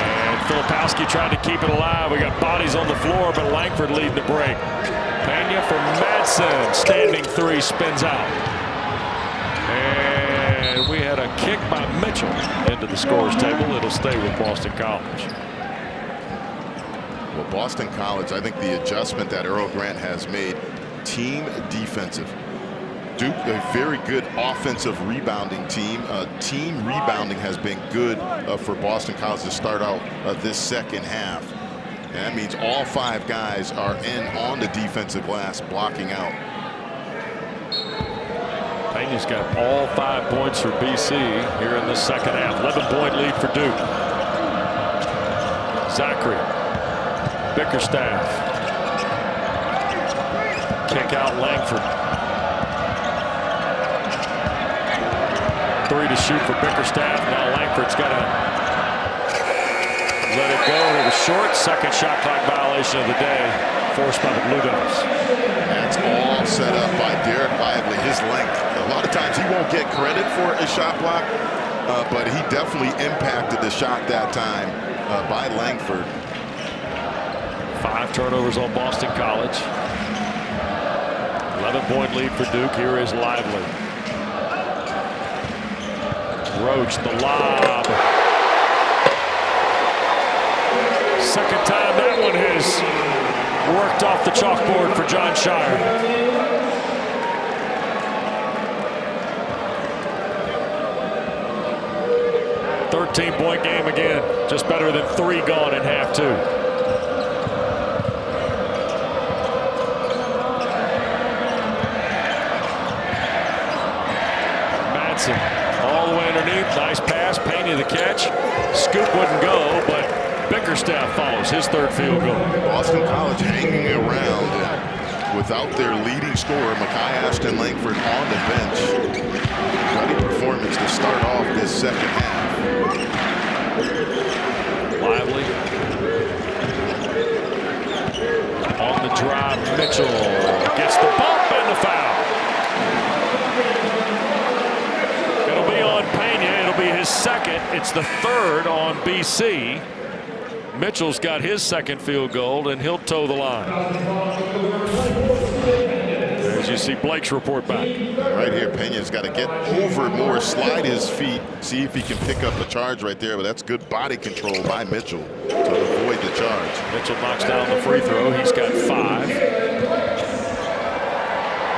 And Filipowski tried to keep it alive. We got bodies on the floor, but Langford leading the break. Pena for Madsen. Standing three, spins out. And we had a kick by Mitchell into the scorer's table. It'll stay with Boston College. Well, Boston College, I think the adjustment that Earl Grant has made, team defensive. Duke, a very good offensive rebounding team. Team rebounding has been good for Boston College to start out this second half. And that means all five guys are in on the defensive glass, blocking out. Pena's got all 5 points for BC here in the second half. 11-point lead for Duke. Zachary. Bickerstaff. Kick out Langford. Three to shoot for Bickerstaff. Now Langford's got to let it go. It was short. Second shot clock violation of the day, forced by the Blue Devils. That's all set up by Derek Lively. His length. A lot of times he won't get credit for a shot block, but he definitely impacted the shot that time by Langford. 5 turnovers on Boston College. 11-point lead for Duke. Here is Lively. Roach, the lob. Second time that one has worked off the chalkboard for Jon Scheyer. Point game again. Just better than 3 gone in half 2. Madsen all the way underneath. Nice pass. Pena the catch. Scoop wouldn't go, but Bickerstaff follows his 3rd field goal. Boston College hanging around without their leading scorer, Makai Ashton Langford, on the bench. Gutty performance to start off this second half. Lively. On the drive, Mitchell gets the bump and the foul. It'll be on Pena. It'll be his second. It's the 3rd on BC. Mitchell's got his 2nd field goal, and he'll toe the line. As you see Blake's report back. Right here, Pena's got to get over more, slide his feet, see if he can pick up a charge right there. But that's good body control by Mitchell to avoid the charge. Mitchell knocks down the free throw. He's got 5.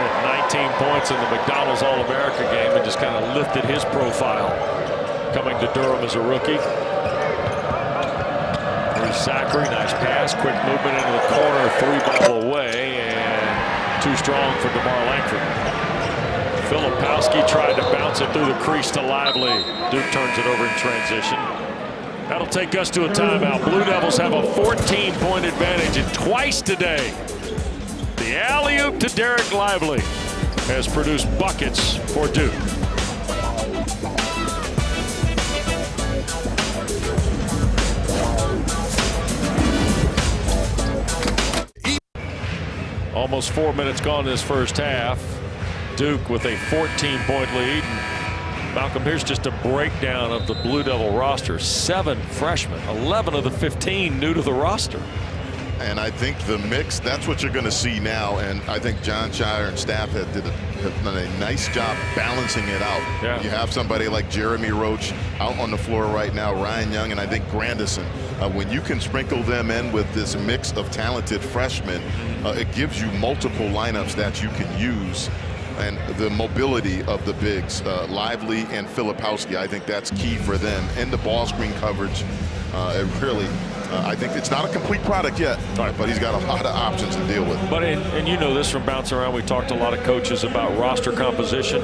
Had 19 points in the McDonald's All-America game and just kind of lifted his profile coming to Durham as a rookie. Here's Zachary. Nice pass. Quick movement into the corner. 3-ball away. And too strong for DeMar Langford. Filipowski tried to bounce it through the crease to Lively. Duke turns it over in transition. That'll take us to a timeout. Blue Devils have a 14-point advantage, and twice today, the alley-oop to Derek Lively has produced buckets for Duke. Almost 4 minutes gone in this first half. Duke with a 14-point lead. Malcolm, here's just a breakdown of the Blue Devil roster. 7 freshmen, 11 of the 15 new to the roster. And I think the mix, that's what you're going to see now. And I think Jon Scheyer and staff have done a nice job balancing it out. Yeah. You have somebody like Jeremy Roach out on the floor right now, Ryan Young, and I think Grandison. When you can sprinkle them in with this mix of talented freshmen, it gives you multiple lineups that you can use and the mobility of the bigs, Lively and Filipowski. I think that's key for them. And the ball screen coverage, it really, I think it's not a complete product yet, but he's got a lot of options to deal with. But and you know this from bouncing around, we talked to a lot of coaches about roster composition.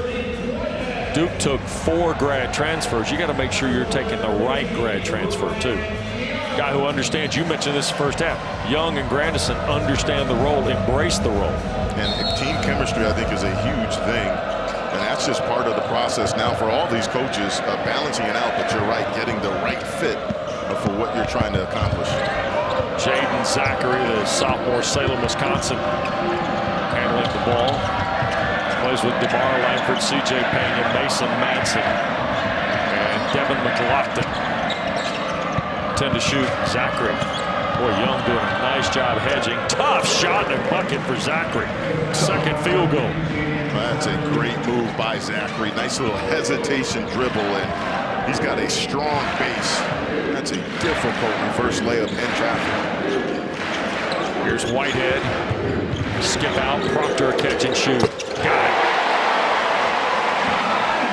Duke took 4 grad transfers. You got to make sure you're taking the right grad transfer too. Guy who understands, you mentioned this first half, Young and Grandison understand the role, embrace the role. And team chemistry, I think, is a huge thing. And that's just part of the process now for all these coaches, balancing it out. But you're right, getting the right fit for what you're trying to accomplish. Jaden Zachary, the sophomore, Salem, Wisconsin, handling the ball. Plays with DeMar Langford, C.J. Pena, Mason Madsen, and Devin McLaughlin. 10 to shoot. Zachary. Boy, Young doing a nice job hedging. Tough shot and a bucket for Zachary. Second field goal. That's a great move by Zachary. Nice little hesitation dribble, and he's got a strong base. That's a difficult reverse layup in traffic. Here's Whitehead. Skip out. Proctor catch and shoot. Got it.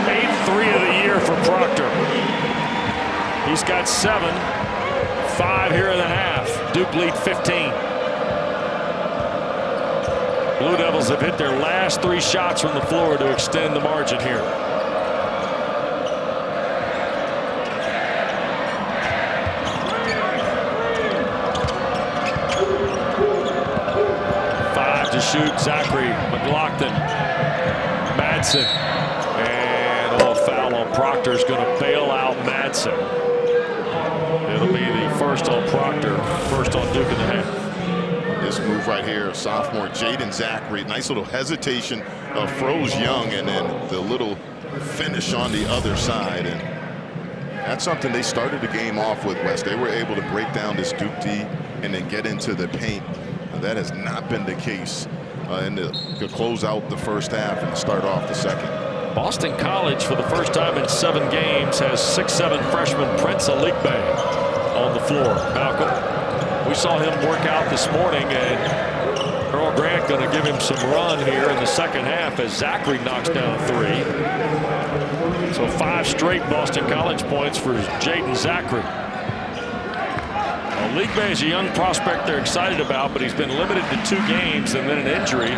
8th 3 of the year for Proctor. He's got 7. 5 here in the half. Duke lead 15. Blue Devils have hit their last 3 shots from the floor to extend the margin here. To shoot. Zachary, McLaughlin, Madsen, and a little foul on Proctor is going to bail out Madsen. It'll be the first on Proctor, first on Duke in the half. This move right here, sophomore Jaden Zachary, nice little hesitation, froze Young, and then the little finish on the other side. And that's something they started the game off with, Wes. They were able to break down this Duke D and then get into the paint. That has not been the case to close out the first half and start off the second. Boston College, for the first time in 7 games, has 6'7" freshman Prince Aligbe on the floor. Malcolm, we saw him work out this morning, and Earl Grant going to give him some run here in the second half as Zachary knocks down 3. So 5 straight Boston College points for Jaden Zachary. Aligbe is a young prospect they're excited about, but he's been limited to 2 games and then an injury.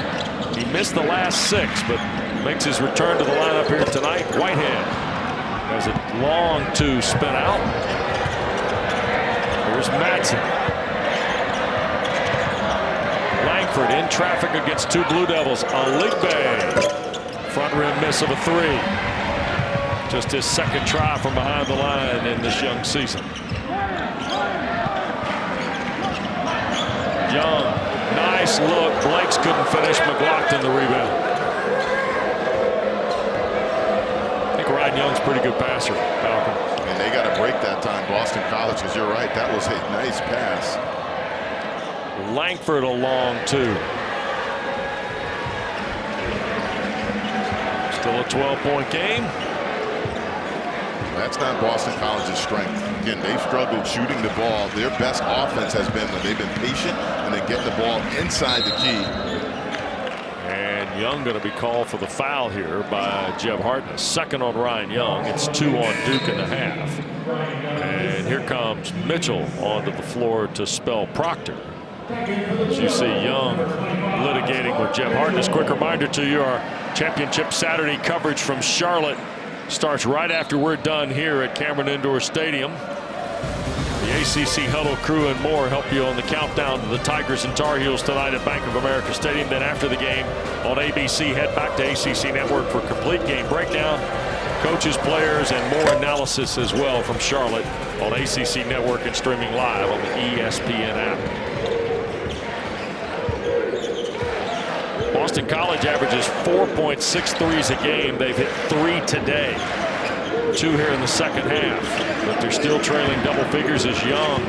He missed the last 6, but makes his return to the lineup here tonight. Whitehead has a long 2 spin out. Here's Madsen. Langford in traffic against 2 Blue Devils. Aligbe, front rim miss of a 3. Just his second try from behind the line in this young season. Young, nice look. Blakes couldn't finish. McLaughlin the rebound. I think Ryan Young's a pretty good passer, Malcolm. And they got to break that time, Boston College, because you're right, that was a nice pass. Langford a long 2. Still a 12-point game. That's not Boston College's strength. Again, they've struggled shooting the ball. Their best offense has been when they've been patient and then getting the ball inside the key. And Young going to be called for the foul here by Jeb Hartness. Second on Ryan Young. It's 2 on Duke in the half. And here comes Mitchell onto the floor to spell Proctor. As you see Young litigating with Jeb Hartness. Quick reminder to you, our championship Saturday coverage from Charlotte starts right after we're done here at Cameron Indoor Stadium. The ACC Huddle crew and more help you on the countdown to the Tigers and Tar Heels tonight at Bank of America Stadium. Then after the game on ABC, head back to ACC Network for complete game breakdown, coaches, players, and more analysis as well from Charlotte on ACC Network and streaming live on the ESPN app. Boston College averages 4.6 threes a game. They've hit 3 today. 2 here in the second half. But they're still trailing double figures as Young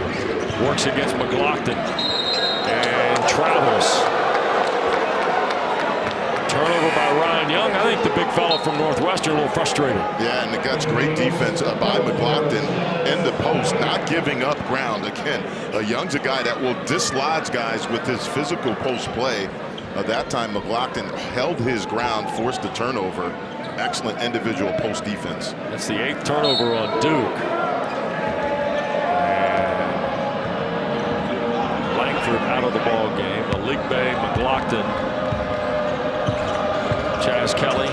works against McLaughlin. And travels. Turnover by Ryan Young. I think the big fella from Northwestern a little frustrated. Yeah, and that's great defense by McLaughlin in the post, not giving up ground. Again, Young's a guy that will dislodge guys with his physical post play. That time, McLaughlin held his ground, forced a turnover. Excellent individual post defense. That's the 8th turnover on Duke. And Langford out of the ball game. Aligbe, McLaughlin, Chaz Kelly,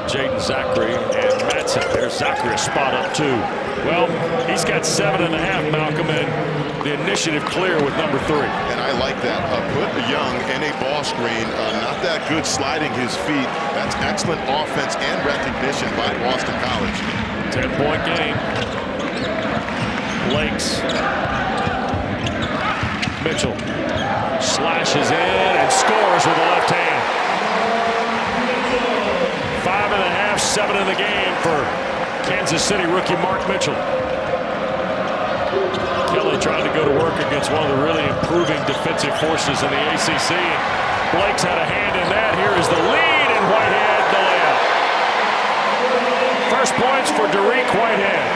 Jaden Zachary, and Madsen. There's Zachary, a spot up 2. Well, he's got 7.5, Malcolm, and the initiative clear with number 3. And I like that. Put Young in a ball screen. Not that good sliding his feet. That's excellent offense and recognition by Boston College. 10-point game. Lakes. Mitchell slashes in and scores with the left hand. 5.5, 7 in the game for Kansas City rookie Mark Mitchell. Kelly trying to go to work against one of the really improving defensive forces in the ACC. Blake's had a hand in that. Here is the lead, and Whitehead the layup. First points for Dariq Whitehead.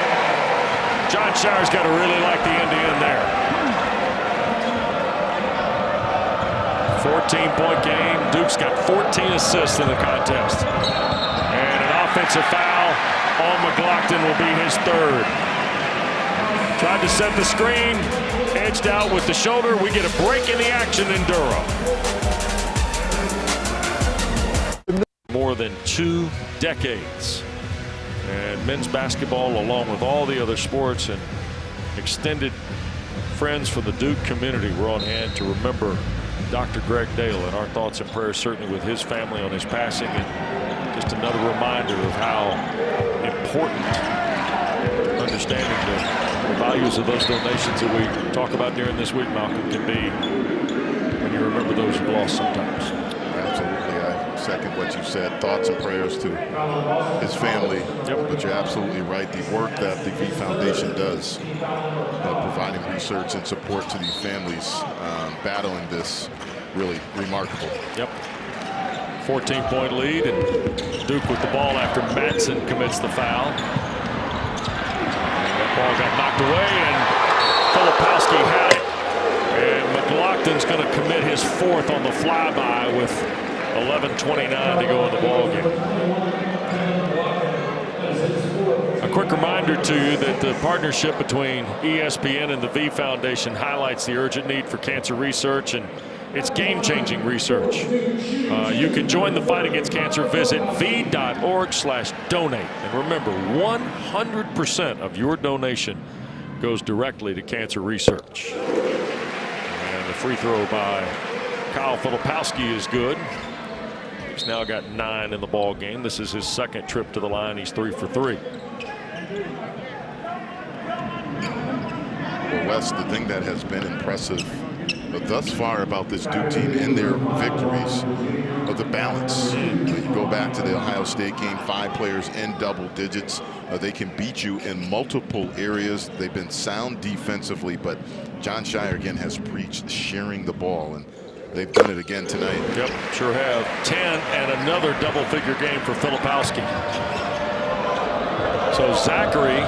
Jon Scheyer's got to really like the end-to-end there. 14-point game. Duke's got 14 assists in the contest. And an offensive foul on McLaughlin will be his 3rd. Tried to set the screen, edged out with the shoulder. We get a break in the action in Durham. More than 2 decades. And men's basketball, along with all the other sports and extended friends from the Duke community, were on hand to remember Dr. Greg Dale, and our thoughts and prayers certainly with his family on his passing, and just another reminder of how important understanding the values of those donations that we talk about during this week, Malcolm, can be when you remember those you've lost sometimes. Absolutely. I second what you said. Thoughts and prayers to his family. Yep. But you're absolutely right. The work that the V Foundation does, providing research and support to these families battling this, really remarkable. Yep. 14-point lead, and Duke with the ball after Madsen commits the foul. Ball got knocked away, and Filipowski had it. And McLaughlin's going to commit his 4th on the flyby with 11:29 to go in the ball game. A quick reminder to you that the partnership between ESPN and the V Foundation highlights the urgent need for cancer research, and it's game-changing research. You can join the fight against cancer. Visit v.org/donate. And remember, 100% of your donation goes directly to cancer research. And the free throw by Kyle Filipowski is good. He's now got 9 in the ball game. This is his 2nd trip to the line. He's 3 for 3. Well, Wes, the thing that has been impressive thus far about this Duke team and their victories of the balance. You go back to the Ohio State game, 5 players in double digits. They can beat you in multiple areas. They've been sound defensively, but Jon Scheyer again has preached sharing the ball, and they've done it again tonight. Yep, sure have. 10 and another double-figure game for Filipowski. So Zachary,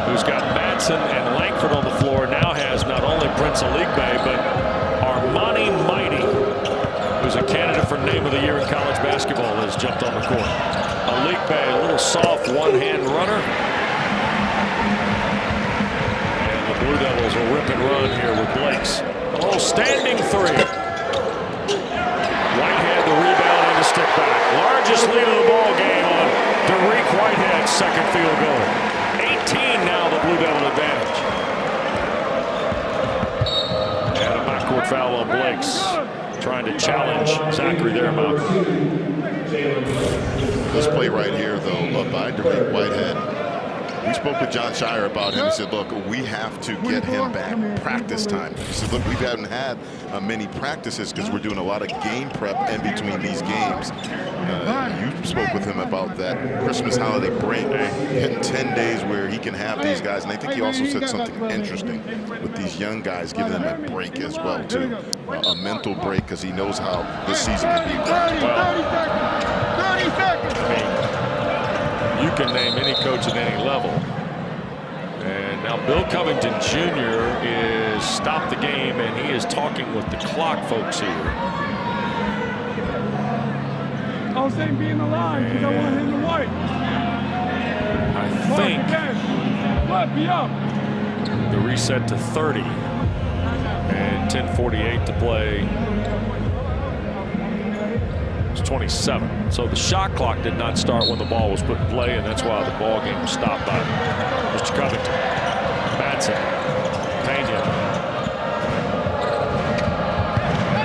who's got Madsen and Langford on the floor, now has not only Prince Aligbe, but Armani Mighty, who's a candidate for Name of the Year in college basketball, has jumped on the court. Aligbe, a little soft one-hand runner. And the Blue Devils will rip and run here with Blakes. A little standing 3. Whitehead the rebound and the stick back. Largest lead of the ball game on Dariq Whitehead's 2nd field goal. 18 now, the Blue Devil advantage. And a backcourt foul on Blakes. Trying to challenge Zachary there, Malcolm. This play right here, though, by Dariq Whitehead. We spoke with Jon Scheyer about him. He said, look, we have to get him back practice time. He said, look, we haven't had many practices because we're doing a lot of game prep in between these games. You spoke with him about that Christmas holiday break in 10 days where he can have these guys. And I think he also said something interesting with these young guys, giving them a break as well, too. A mental break, because he knows how this season can be. 30 seconds. You can name any coach at any level. And now Bill Covington Jr. is stopped the game, and he is talking with the clock folks here. I was saying be in the line because I want to hit the white. I think What? Be up. the reset to 30 and 10:48 to play. It's 27. So the shot clock did not start when the ball was put in play, and that's why the ball game was stopped by Mr. Covington. Madsen. Pena.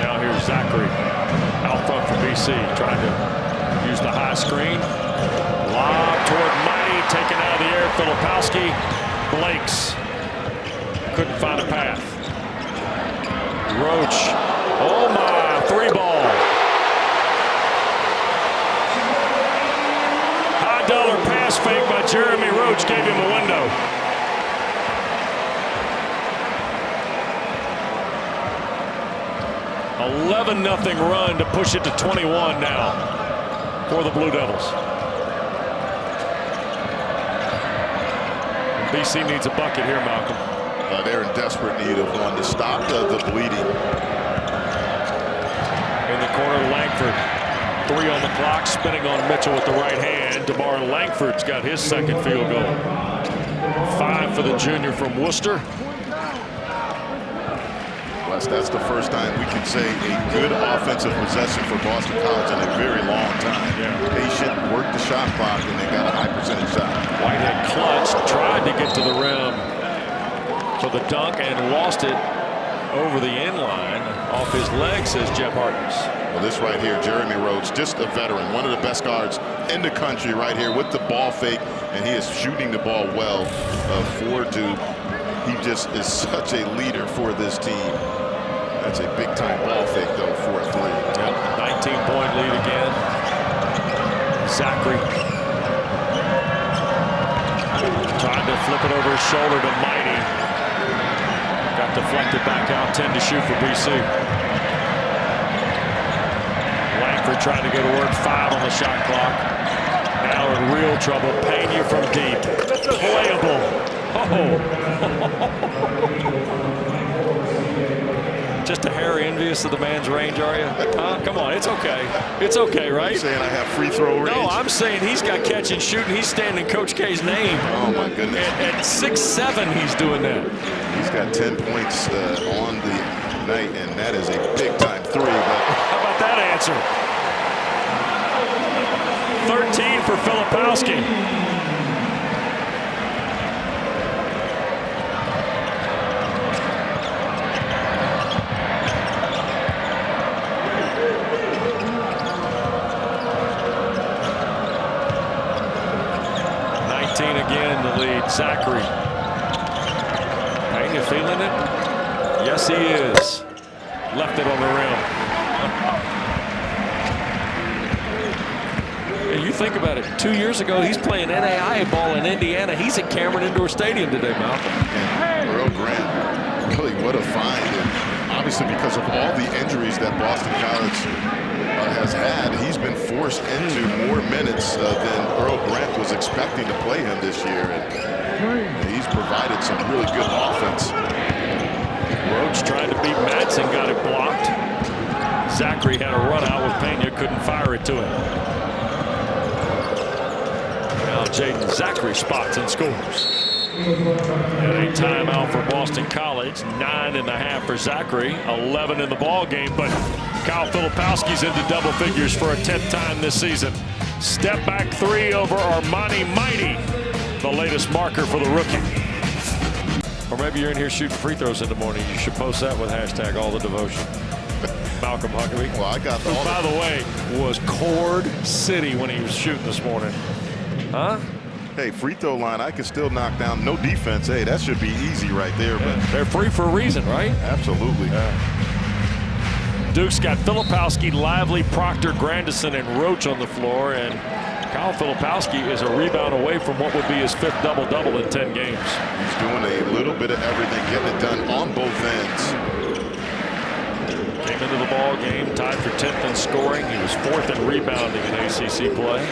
Now here's Zachary out front for BC, trying to use the high screen. Lob toward Mighty, taken out of the air. Filipowski. Blakes couldn't find a path. Roach. Oh my, 3-ball. High dollar pass fake by Jeremy Roach gave him a window. $11-0 run to push it to 21 now for the Blue Devils. BC needs a bucket here, Malcolm. They're in desperate need of one to stop the bleeding. In the corner, Langford. 3 on the clock, spinning on Mitchell with the right hand. DeMar Langford's got his second field goal. 5 for the junior from Worcester. Wes, that's the first time we can say a good offensive possession for Boston College in a very long time. Yeah. Patient, worked the shot clock, and they got a high percentage shot. Whitehead clutched, tried to get to the rim for the dunk and lost it over the end line. Off his leg, says Jeff Harkness. Well, this right here, Jeremy Roach, just a veteran, one of the best guards in the country right here with the ball fake, and he is shooting the ball well for Duke. He just is such a leader for this team. That's a big-time ball fake, though, for a 3. Yep, 19-point lead again. Zachary trying to flip it over his shoulder to Mighty. Got deflected back out, 10 to shoot for BC. Langford trying to go to work, 5 on the shot clock. Now in real trouble, Pena from deep. Playable. Oh. Just a hair envious of the man's range, are you? Huh? Come on, it's okay. It's okay, right? You're saying I have free throw range? No, I'm saying he's got catch and shoot, and he's standing Coach K's name. Oh, my goodness. At 6'7", he's doing that. He's got 10 points on the night, and that is a big-time 3. But how about that answer? 13 for Filipowski. Again, the lead. Zachary. Pena feeling it? Yes, he is. Left it on the rim. And you think about it. 2 years ago, he's playing NAIA ball in Indiana. He's at Cameron Indoor Stadium today, Malcolm. And Earl Grant, really what a find. And obviously, because of all the injuries that Boston College has had, he's been forced into more minutes than Earl Grant was expecting to play him this year, and he's provided some really good offense. Roach trying to beat Madsen, got it blocked. Zachary had a run out with Pena, couldn't fire it to him. Now Jaden Zachary spots and scores. And a timeout for Boston College. 9.5 for Zachary. 11 in the ball game, but Kyle Filipowski's into double figures for a 10th time this season. Step back 3 over Armani Mighty, the latest marker for the rookie. Or maybe you're in here shooting free throws in the morning. You should post that with hashtag all the devotion. Malcolm Huckabee. Well, I got who, by the way, was Cord City when he was shooting this morning. Huh? Hey, free throw line, I can still knock down. No defense. Hey, that should be easy right there. Yeah, but they're free for a reason, right? Absolutely. Duke's got Filipowski, Lively, Proctor, Grandison, and Roach on the floor, and Kyle Filipowski is a rebound away from what would be his 5th double-double in 10 games. He's doing a little bit of everything, getting it done on both ends. Came into the ball game, tied for 10th in scoring. He was 4th in rebounding in ACC play.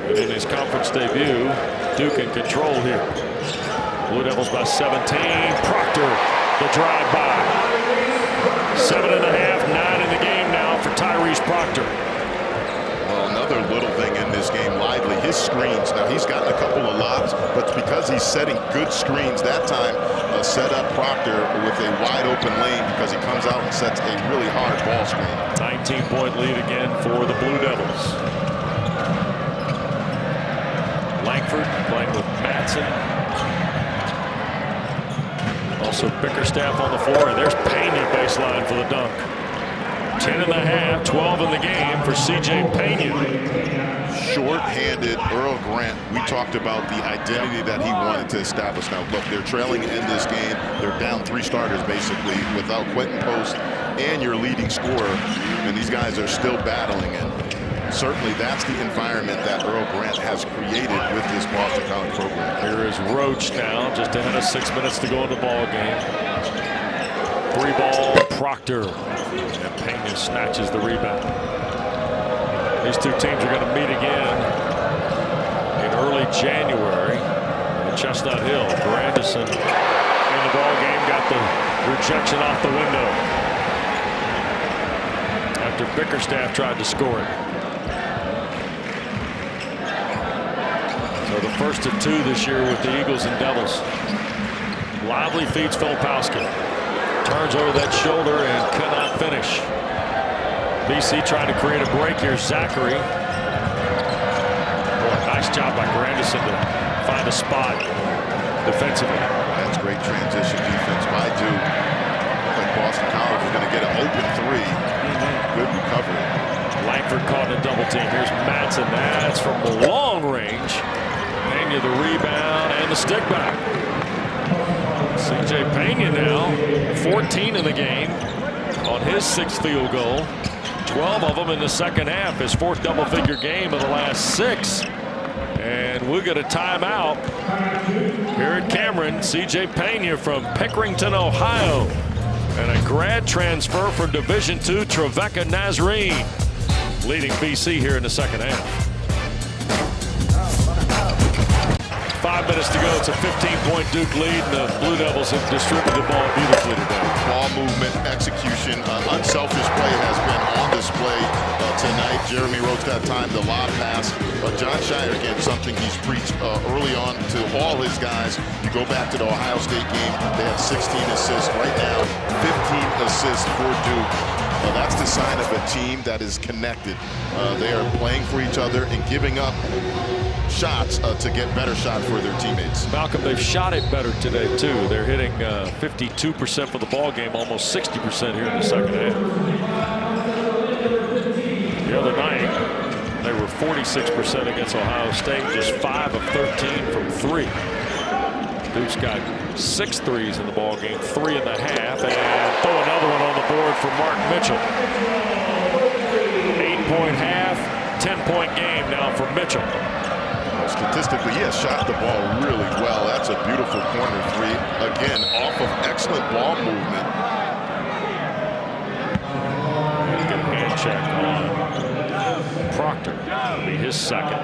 And in his conference debut, Duke in control here. Blue Devils by 17. Proctor, the drive-by. 7.5, 9 in the game now for Tyrese Proctor. another little thing in this game, Lively, his screens. Now, he's gotten a couple of lobs, but because he's setting good screens that time, set up Proctor with a wide open lane because he comes out and sets a really hard ball screen. 19-point lead again for the Blue Devils. Langford playing with Matson. Also Bickerstaff on the floor, and there's Pena baseline for the dunk. 10.5, 12 in the game for C.J. Pena. Short-handed Earl Grant. We talked about the identity that he wanted to establish. Now, look, they're trailing in this game. They're down 3 starters, basically, without Quentin Post and your leading scorer. And these guys are still battling. And certainly that's the environment that Earl Grant has created with this Boston College program. Here is Roach now, just ahead of 6 minutes to go in the ball game. 3-ball Proctor. And Pena snatches the rebound. These two teams are going to meet again in early January at Chestnut Hill. Grandison in the ball game got the rejection off the window after Bickerstaff tried to score it. So the first of 2 this year with the Eagles and Devils. Lively feeds Filipowski. Turns over that shoulder and cannot finish. BC trying to create a break here. Zachary. Boy, nice job by Grandison to find a spot defensively. That's great transition defense by Duke. Like Boston College is going to get an open 3. Good recovery. Langford caught in a double team. Here's Matson. That's from the long range. Pena the rebound and the stick back. C.J. Pena now 14 in the game on his 6th field goal. 12 of them in the second half. His 4th double-figure game of the last 6. And we'll get a timeout here at Cameron. C.J. Pena from Pickerington, Ohio, and a grad transfer from Division II Trevecca Nazarene, leading BC here in the second half. 5 minutes to go. It's a 15-point Duke lead, and the Blue Devils have distributed the ball beautifully today. Ball movement, execution, unselfish play has been on display tonight. Jeremy Roach that time, the lob pass. John Shire, again, something he's preached early on to all his guys. You go back to the Ohio State game, they had 16 assists. Right now, 15 assists for Duke. That's the sign of a team that is connected. They are playing for each other and giving up shots to get better shots for their teammates. Malcolm, they've shot it better today too. They're hitting 52% for the ball game, almost 60% here in the second half. The other night they were 46% against Ohio State, just 5 of 13 from 3. Duke's got 6 threes in the ball game, 3 in the half, and throw another one on the board for Mark Mitchell. 8-point half, 10-point game now for Mitchell. Statistically, he has shot the ball really well. That's a beautiful corner 3. Again, off of excellent ball movement. Get a hand check on Proctor. That'll be his 2nd.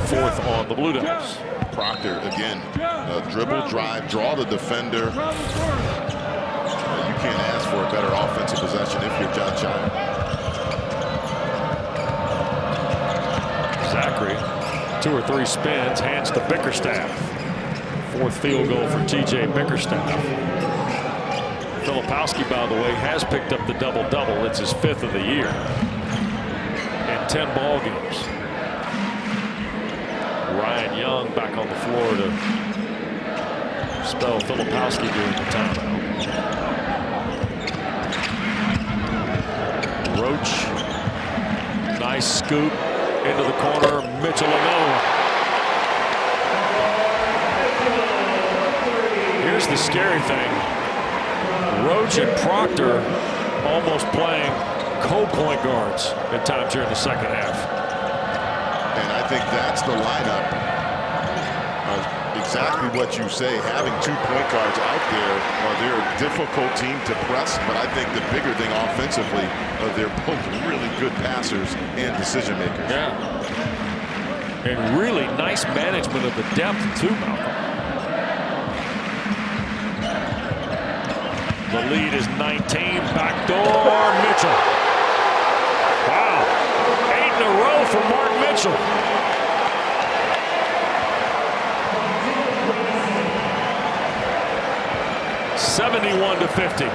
4th on the Blue Devils. Proctor, again, dribble, drive, draw the defender. You can't ask for a better offensive possession if you're John Shire. Zachary. 2 or 3 spins, hands to Bickerstaff. 4th field goal for T.J. Bickerstaff. Filipowski, by the way, has picked up the double-double. It's his 5th of the year in 10 ball games. Ryan Young back on the floor to spell Filipowski during the timeout. Roach, nice scoop. Into the corner, Mitchell another one. Here's the scary thing. Roach and Proctor almost playing co-point guards at times here in the second half. And I think that's the lineup. Exactly what you say. Having 2 point guards out there, they're a difficult team to press, but I think the bigger thing offensively, they're both really good passers and decision makers. Yeah. And really nice management of the depth too, Malcolm. The lead is 19. Backdoor Mitchell. Wow. in a row for Mark Mitchell. (71-50).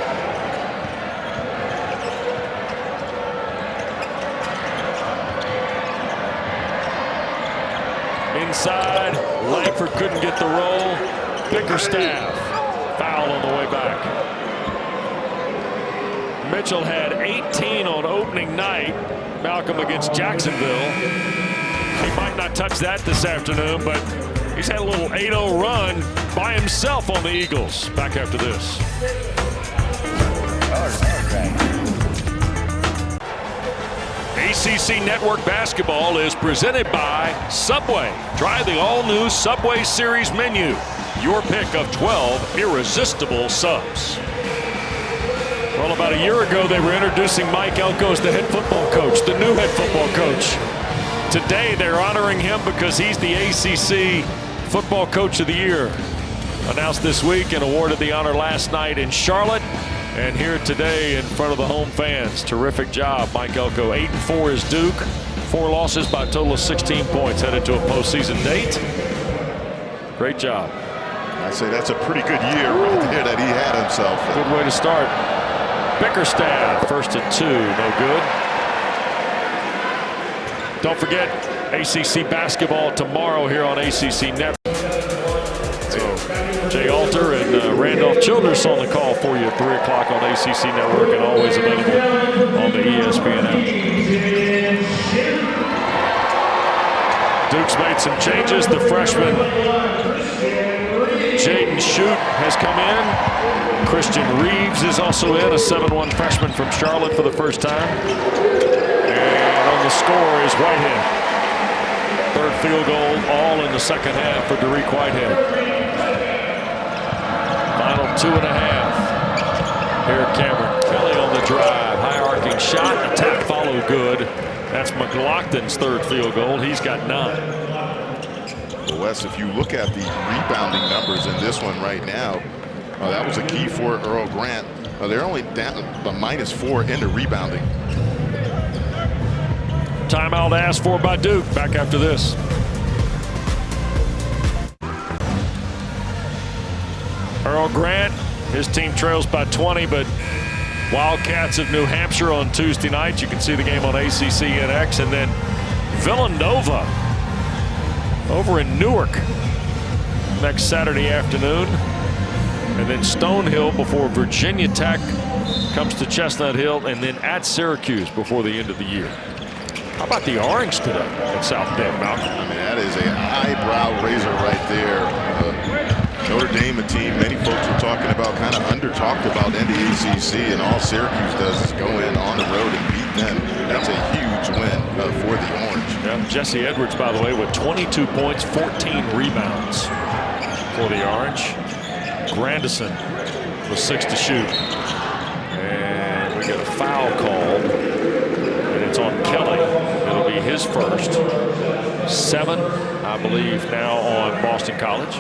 Inside, Langford couldn't get the roll. Bickerstaff foul on the way back. Mitchell had 18 on opening night, Malcolm, against Jacksonville. He might not touch that this afternoon, but he's had a little 8-0 run by himself on the Eagles. Back after this. ACC Network Basketball is presented by Subway. Try the all-new Subway Series menu. Your pick of 12 irresistible subs. Well, about a year ago, they were introducing Mike Elko as the head football coach, the new head football coach. Today, they're honoring him because he's the ACC Football Coach of the Year. Announced this week and awarded the honor last night in Charlotte. And here today in front of the home fans. Terrific job, Mike Elko. 8-4 is Duke. 4 losses by a total of 16 points. Headed to a postseason date. Great job. I say that's a pretty good year right there that he had himself. Good way to start. Bickerstaff, first and 2, no good. Don't forget ACC basketball tomorrow here on ACC Network. So Jay Alter and Randolph Childress on the call for you at 3 o'clock on ACC Network and always available on the ESPN app. Duke's made some changes. The freshman Jaden Shute has come in. Christian Reeves is also in, a 7'1" freshman from Charlotte for the first time. And on the score is Whitehead. Third field goal, all in the second half for Dariq Whitehead. Final 2.5. Here Cameron Kelly on the drive. High arcing shot. A tap follow good. That's McLaughlin's third field goal. He's got 9. Wes, if you look at the rebounding numbers in this one right now, that was a key for Earl Grant. They're only down by -4 into rebounding. Timeout asked for by Duke. Back after this. Earl Grant, his team trails by 20, but Wildcats of New Hampshire on Tuesday night. You can see the game on ACCNX. And then Villanova over in Newark next Saturday afternoon. And then Stonehill before Virginia Tech comes to Chestnut Hill, and then at Syracuse before the end of the year. How about the Orange today at South Bend, Malcolm? I mean, that is an eyebrow raiser right there. Notre Dame, a team many folks were talking about, kind of under-talked about in the ACC, and all Syracuse does is go in on the road and beat them. That's a huge win for the Orange. Yeah, Jesse Edwards, by the way, with 22 points, 14 rebounds for the Orange. Grandison with 6 to shoot. And we get a foul called, and it's on Kelly. It'll be his first. 7, I believe, now on Boston College.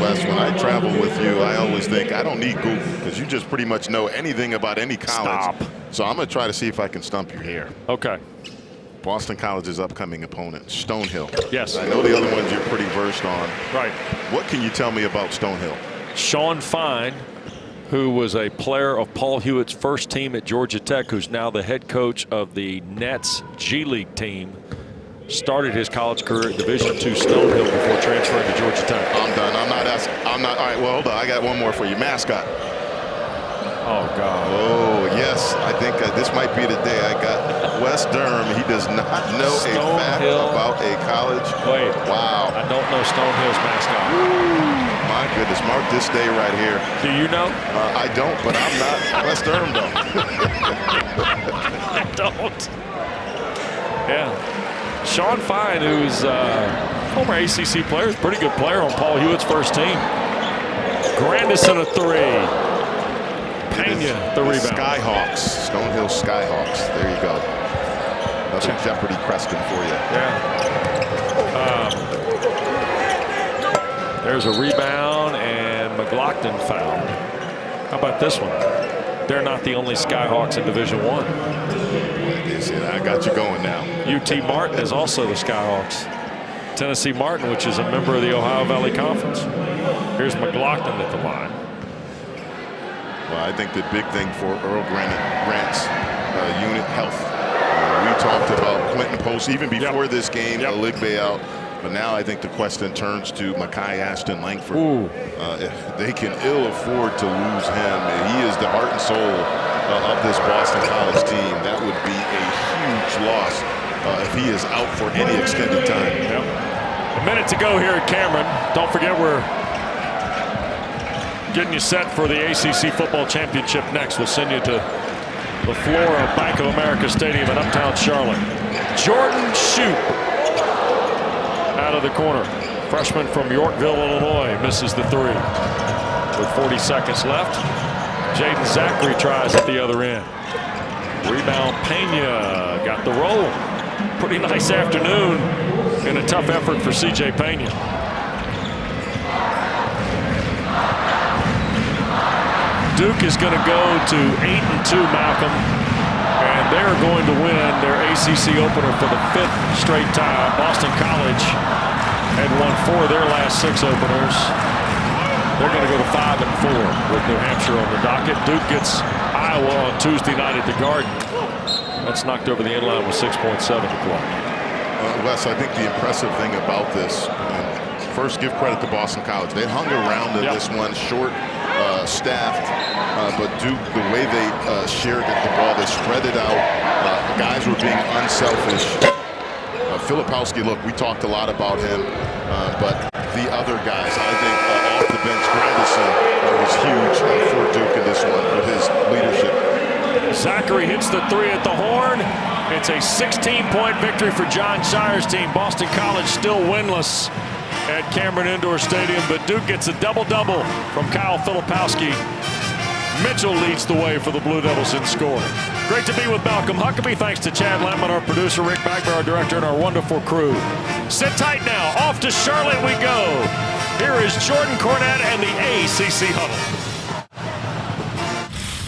Wes, when I travel with you, I always think I don't need Google because you just pretty much know anything about any college. Stop. So I'm going to try to see if I can stump you here. Okay. Boston College's upcoming opponent, Stonehill. Yes. I know the other ones you're pretty versed on. Right. What can you tell me about Stonehill? Sean Fine, who was a player of Paul Hewitt's first team at Georgia Tech, who's now the head coach of the Nets G League team, started his college career at Division II Stonehill before transferring to Georgia Tech. I'm done. I'm not asking. I'm not. All right. Well, hold on. I got one more for you. Mascot. Oh, God. Oh, yes. I think this might be the day. I got Wes Durham. He does not know a fact about a college. Wait. Wow. I don't know Stonehill's mascot. My goodness. Mark this day right here. Do you know? I don't, but I'm not. Wes Durham don't. I don't. Yeah. Sean Fine, who's a former ACC player, pretty good player on Paul Hewitt's first team. Grandison a 3. Pena the rebound. Skyhawks. Stonehill Skyhawks. There you go. Another Jeopardy Creston for you. Yeah. There's a rebound and McLaughlin fouled. How about this one? they're not the only Skyhawks in Division I. They said, I got you going now. UT Martin is also the Skyhawks. Tennessee Martin, which is a member of the Ohio Valley Conference. Here's McLaughlin at the line. Well, I think the big thing for Earl Grant's unit health. We talked about Quentin Post even before this game, Aligbe out. But now I think the question turns to Mekhi Ashton Langford. If they can ill afford to lose him, he is the heart and soul of this Boston College team. That would be a huge loss if he is out for any extended time. A minute to go here at Cameron. Don't forget we're getting you set for the ACC Football Championship next. We'll send you to the floor of Bank of America Stadium in Uptown Charlotte. Jordan Shoup out of the corner. Freshman from Yorkville, Illinois, misses the three. With 40 seconds left, Jaden Zachary tries at the other end. Rebound, Pena got the roll. Pretty nice afternoon and a tough effort for C.J. Pena. Duke is going to go to 8-2, Malcolm, and they're going to win their ACC opener for the 5th straight time. Boston College had won 4 of their last 6 openers. They're going to go to 5-4 with New Hampshire on the docket. Duke gets Iowa on Tuesday night at the Garden. That's knocked over the inline with 6.7 to play. Wes, I think the impressive thing about this, first give credit to Boston College. They hung around in this one, short staffed, but Duke, the way they shared the ball, they spread it out. Guys were being unselfish. Filipowski, look, we talked a lot about him, but the other guys, I think off the bench, Grandison was huge for Duke in this one with his leadership. Zachary hits the three at the horn. It's a 16-point victory for Jon Scheyer's team. Boston College still winless at Cameron Indoor Stadium, but Duke gets a double-double from Kyle Filipowski. Mitchell leads the way for the Blue Devils in scoring. Great to be with Malcolm Huckabee. Thanks to Chad Lemon, our producer, Rick Bagber, our director, and our wonderful crew. Sit tight now. Off to Charlotte we go. Here is Jordan Cornette and the ACC Huddle.